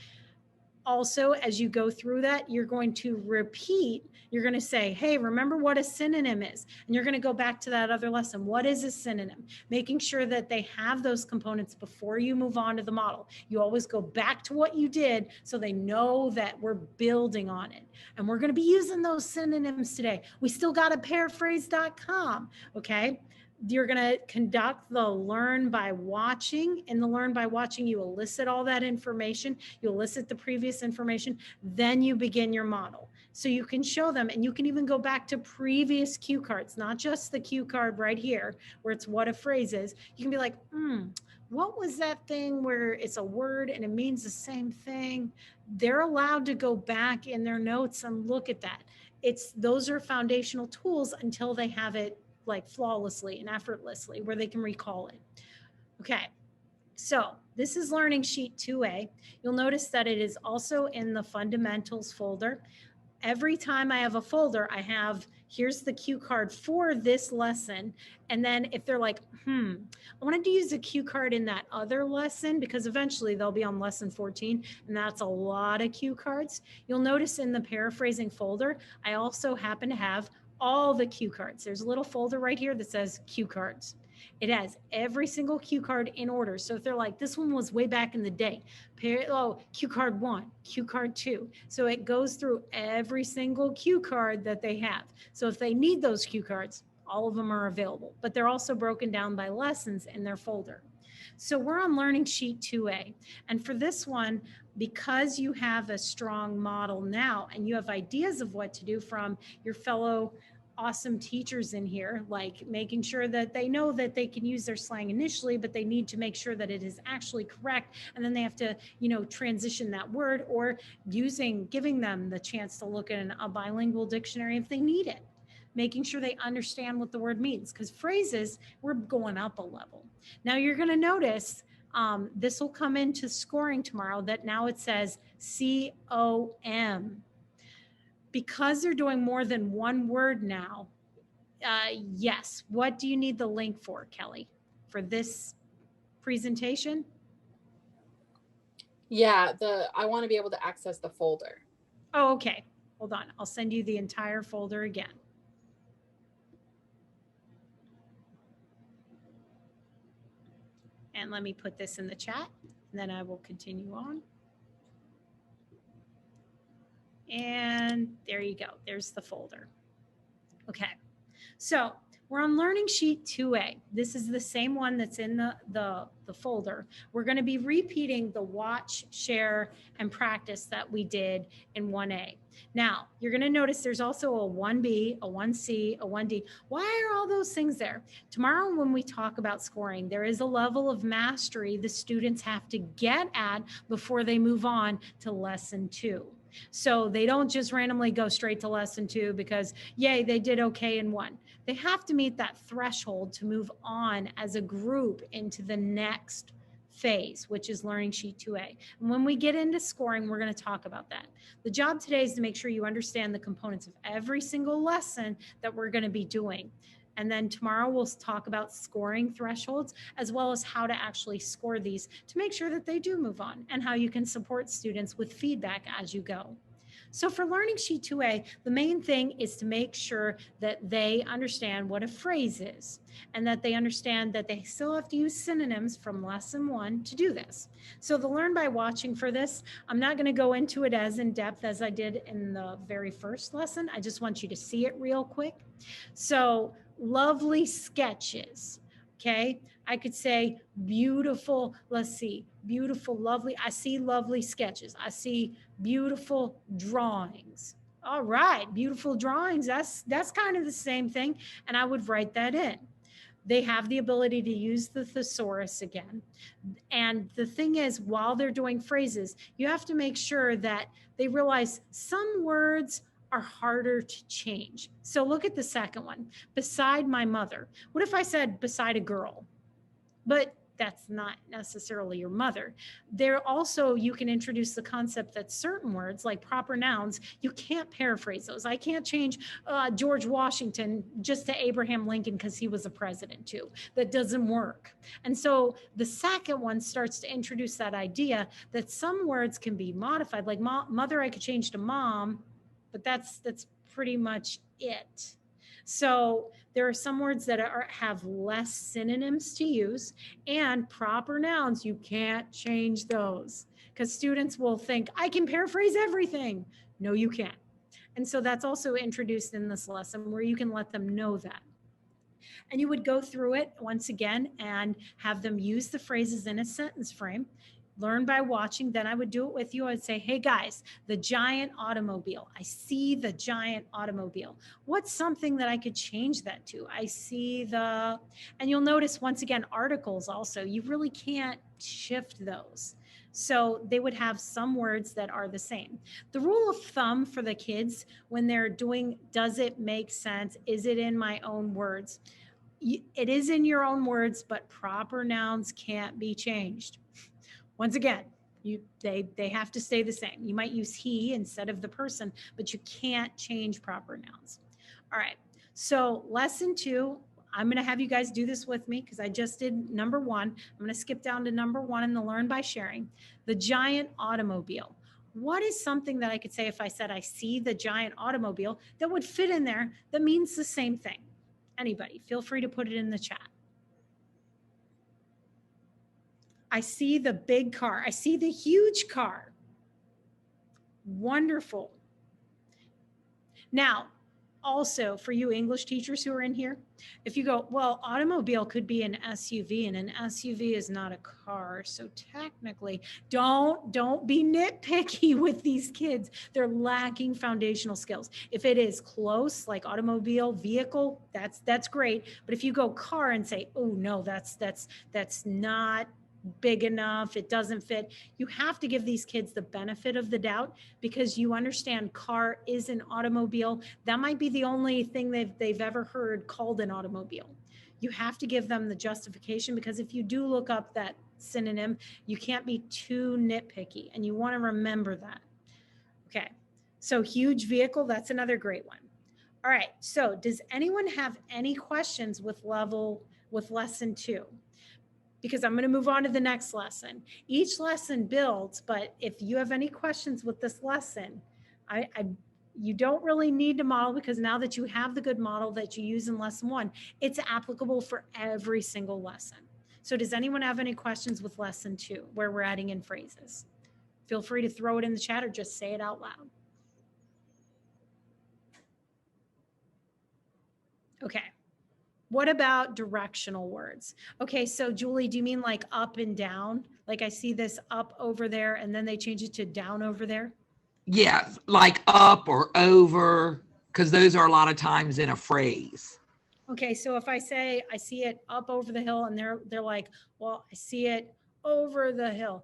Also, as you go through that, you're going to repeat. You're going to say, hey, remember what a synonym is. And you're going to go back to that other lesson. What is a synonym? Making sure that they have those components before you move on to the model. You always go back to what you did so they know that we're building on it. And we're going to be using those synonyms today. We still got a paraphrase.com, okay? You're going to conduct the learn by watching. In the learn by watching, you elicit all that information. You elicit the previous information. Then you begin your model. So you can show them, and you can even go back to previous cue cards, not just the cue card right here where it's what a phrase is. You can be like, what was that thing where it's a word and it means the same thing? They're allowed to go back in their notes and look at that. Those are foundational tools until they have it like flawlessly and effortlessly where they can recall it. Okay, so this is Learning Sheet 2A. You'll notice that it is also in the Fundamentals folder. Every time I have a folder, I have, here's the cue card for this lesson. And then if they're like, I wanted to use a cue card in that other lesson because eventually they'll be on lesson 14, and that's a lot of cue cards. You'll notice in the paraphrasing folder, I also happen to have all the cue cards. There's a little folder right here that says cue cards. It has every single cue card in order. So if they're like, this one was way back in the day, cue card 1, cue card 2. So it goes through every single cue card that they have. So if they need those cue cards, all of them are available, but they're also broken down by lessons in their folder. So we're on Learning Sheet 2A. And for this one, because you have a strong model now and you have ideas of what to do from your fellow awesome teachers in here, like making sure that they know that they can use their slang initially, but they need to make sure that it is actually correct. And then they have to, transition that word, or giving them the chance to look at a bilingual dictionary if they need it. Making sure they understand what the word means, because phrases, we're going up a level. Now you're going to notice this will come into scoring tomorrow that now it says COM. Because they're doing more than one word now, yes. What do you need the link for, Kelly, for this presentation? Yeah, I want to be able to access the folder. Oh, okay. Hold on. I'll send you the entire folder again. And let me put this in the chat, and then I will continue on. And there you go. There's the folder. Okay. So we're on Learning Sheet 2A. This is the same one that's in the folder. We're going to be repeating the watch, share, and practice that we did in 1A. Now, you're going to notice there's also a 1B, a 1C, a 1D. Why are all those things there? Tomorrow, when we talk about scoring, there is a level of mastery the students have to get at before they move on to lesson 2. So they don't just randomly go straight to lesson 2 because, yay, they did okay in 1. They have to meet that threshold to move on as a group into the next phase, which is Learning Sheet 2A. And when we get into scoring, we're going to talk about that. The job today is to make sure you understand the components of every single lesson that we're going to be doing. And then tomorrow we'll talk about scoring thresholds, as well as how to actually score these to make sure that they do move on, and how you can support students with feedback as you go. So for Learning Sheet 2A, the main thing is to make sure that they understand what a phrase is and that they understand that they still have to use synonyms from lesson 1 to do this. So the learn by watching for this, I'm not going to go into it as in depth as I did in the very first lesson. I just want you to see it real quick. So lovely sketches. Okay, I could say beautiful, let's see, beautiful, lovely. I see lovely sketches. I see beautiful drawings. All right, beautiful drawings. That's kind of the same thing. And I would write that in. They have the ability to use the thesaurus again. And the thing is, while they're doing phrases, you have to make sure that they realize some words are harder to change. So look at the second one, beside my mother. What if I said beside a girl? But that's not necessarily your mother. There also, you can introduce the concept that certain words like proper nouns, you can't paraphrase those. I can't change George Washington just to Abraham Lincoln because he was a president too. That doesn't work. And so the second one starts to introduce that idea that some words can be modified, like mother I could change to mom, but that's pretty much it. So there are some words that have less synonyms to use, and proper nouns, you can't change those because students will think, I can paraphrase everything. No, you can't. And so that's also introduced in this lesson where you can let them know that. And you would go through it once again and have them use the phrases in a sentence frame. Learn by watching. Then I would do it with you. I'd say, hey guys, the giant automobile. I see the giant automobile. What's something that I could change that to? I see the, and you'll notice once again, articles also, you really can't shift those. So they would have some words that are the same. The rule of thumb for the kids when they're doing, does it make sense? Is it in my own words? It is in your own words, but proper nouns can't be changed. Once again, they have to stay the same. You might use he instead of the person, but you can't change proper nouns. All right, so lesson 2, I'm gonna have you guys do this with me because I just did number 1. I'm gonna skip down to number 1 in the learn by sharing. The giant automobile. What is something that I could say if I said I see the giant automobile that would fit in there that means the same thing? Anybody, feel free to put it in the chat. I see the big car. I see the huge car. Wonderful. Now, also for you English teachers who are in here, if you go, well, automobile could be an SUV and an SUV is not a car. So technically, don't be nitpicky with these kids. They're lacking foundational skills. If it is close, like automobile, vehicle, that's great. But if you go car and say, oh no, that's not big enough, it doesn't fit. You have to give these kids the benefit of the doubt because you understand car is an automobile. That might be the only thing they've ever heard called an automobile. You have to give them the justification because if you do look up that synonym, you can't be too nitpicky and you want to remember that. Okay, so huge vehicle, that's another great one. All right, so does anyone have any questions with lesson 2? Because I'm going to move on to the next lesson. Each lesson builds, but if you have any questions with this lesson, you don't really need to model because now that you have the good model that you use in lesson 1, it's applicable for every single lesson. So does anyone have any questions with lesson 2 where we're adding in phrases? Feel free to throw it in the chat or just say it out loud. Okay. What about directional words? Okay, so Julie, do you mean like up and down? Like I see this up over there and then they change it to down over there? Yeah, like up or over, because those are a lot of times in a phrase. Okay, so if I say I see it up over the hill and they're like, well, I see it over the hill.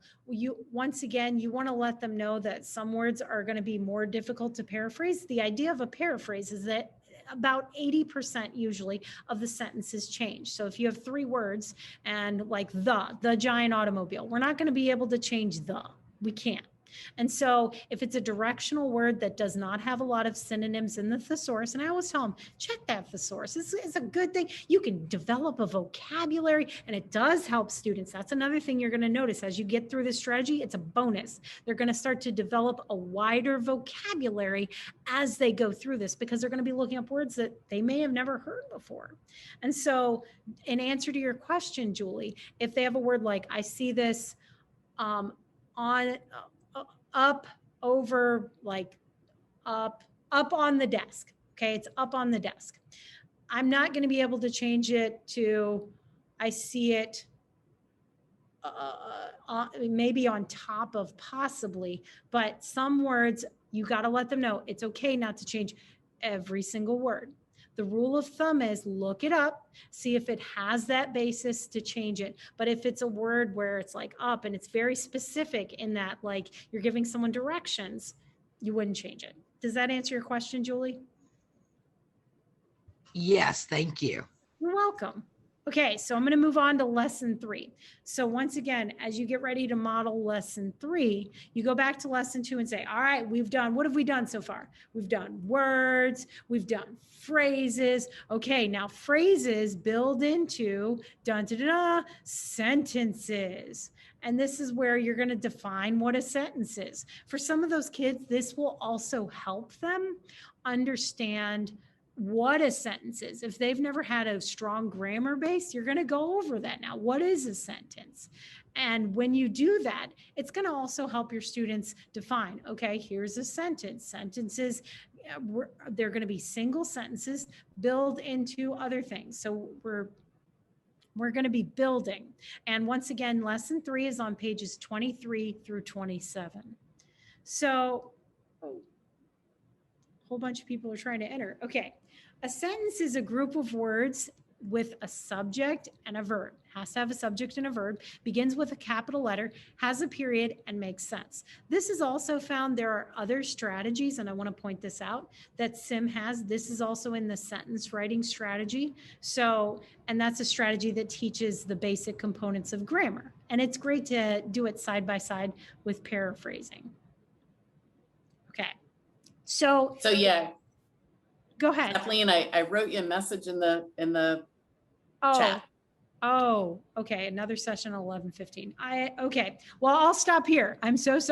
Once again, you want to let them know that some words are going to be more difficult to paraphrase. The idea of a paraphrase is that about 80% usually of the sentences change. So if you have 3 words and like the giant automobile, we're not going to be able to change the. We can't. And so if it's a directional word that does not have a lot of synonyms in the thesaurus, and I always tell them, check that thesaurus. It's a good thing. You can develop a vocabulary, and it does help students. That's another thing you're going to notice as you get through this strategy. It's a bonus. They're going to start to develop a wider vocabulary as they go through this, because they're going to be looking up words that they may have never heard before. And so in answer to your question, Julie, if they have a word like, I see this on up, over, like up on the desk. Okay, it's up on the desk. I'm not going to be able to change it to, I see it maybe on top of, possibly, but some words you got to let them know it's okay not to change every single word. The rule of thumb is look it up, see if it has that basis to change it. But if it's a word where it's like up and it's very specific in that, like you're giving someone directions, you wouldn't change it. Does that answer your question, Julie? Yes, thank you. You're welcome. Okay, so I'm going to move on to lesson 3. So once again, as you get ready to model lesson 3, you go back to lesson 2 and say, all right, what have we done so far? We've done words, we've done phrases. Okay, now phrases build into sentences. And this is where you're going to define what a sentence is. For some of those kids, this will also help them understand what a sentence is. If they've never had a strong grammar base, you're going to go over that now. What is a sentence? And when you do that, it's going to also help your students define, okay, here's a sentence. Sentences, they're going to be single sentences, build into other things. So we're going to be building. And once again, lesson 3 is on pages 23 through 27. So a whole bunch of people are trying to enter. Okay. A sentence is a group of words with a subject and a verb. Has to have a subject and a verb, begins with a capital letter, has a period, and makes sense. This is also found, there are other strategies, and I want to point this out, that Sim has. This is also in the sentence writing strategy. So, and that's a strategy that teaches the basic components of grammar. And it's great to do it side by side with paraphrasing. Okay. So yeah. Go ahead. Kathleen, I wrote you a message in the chat. Oh, okay. Another session at 11:15. Okay. Well, I'll stop here. I'm so sorry.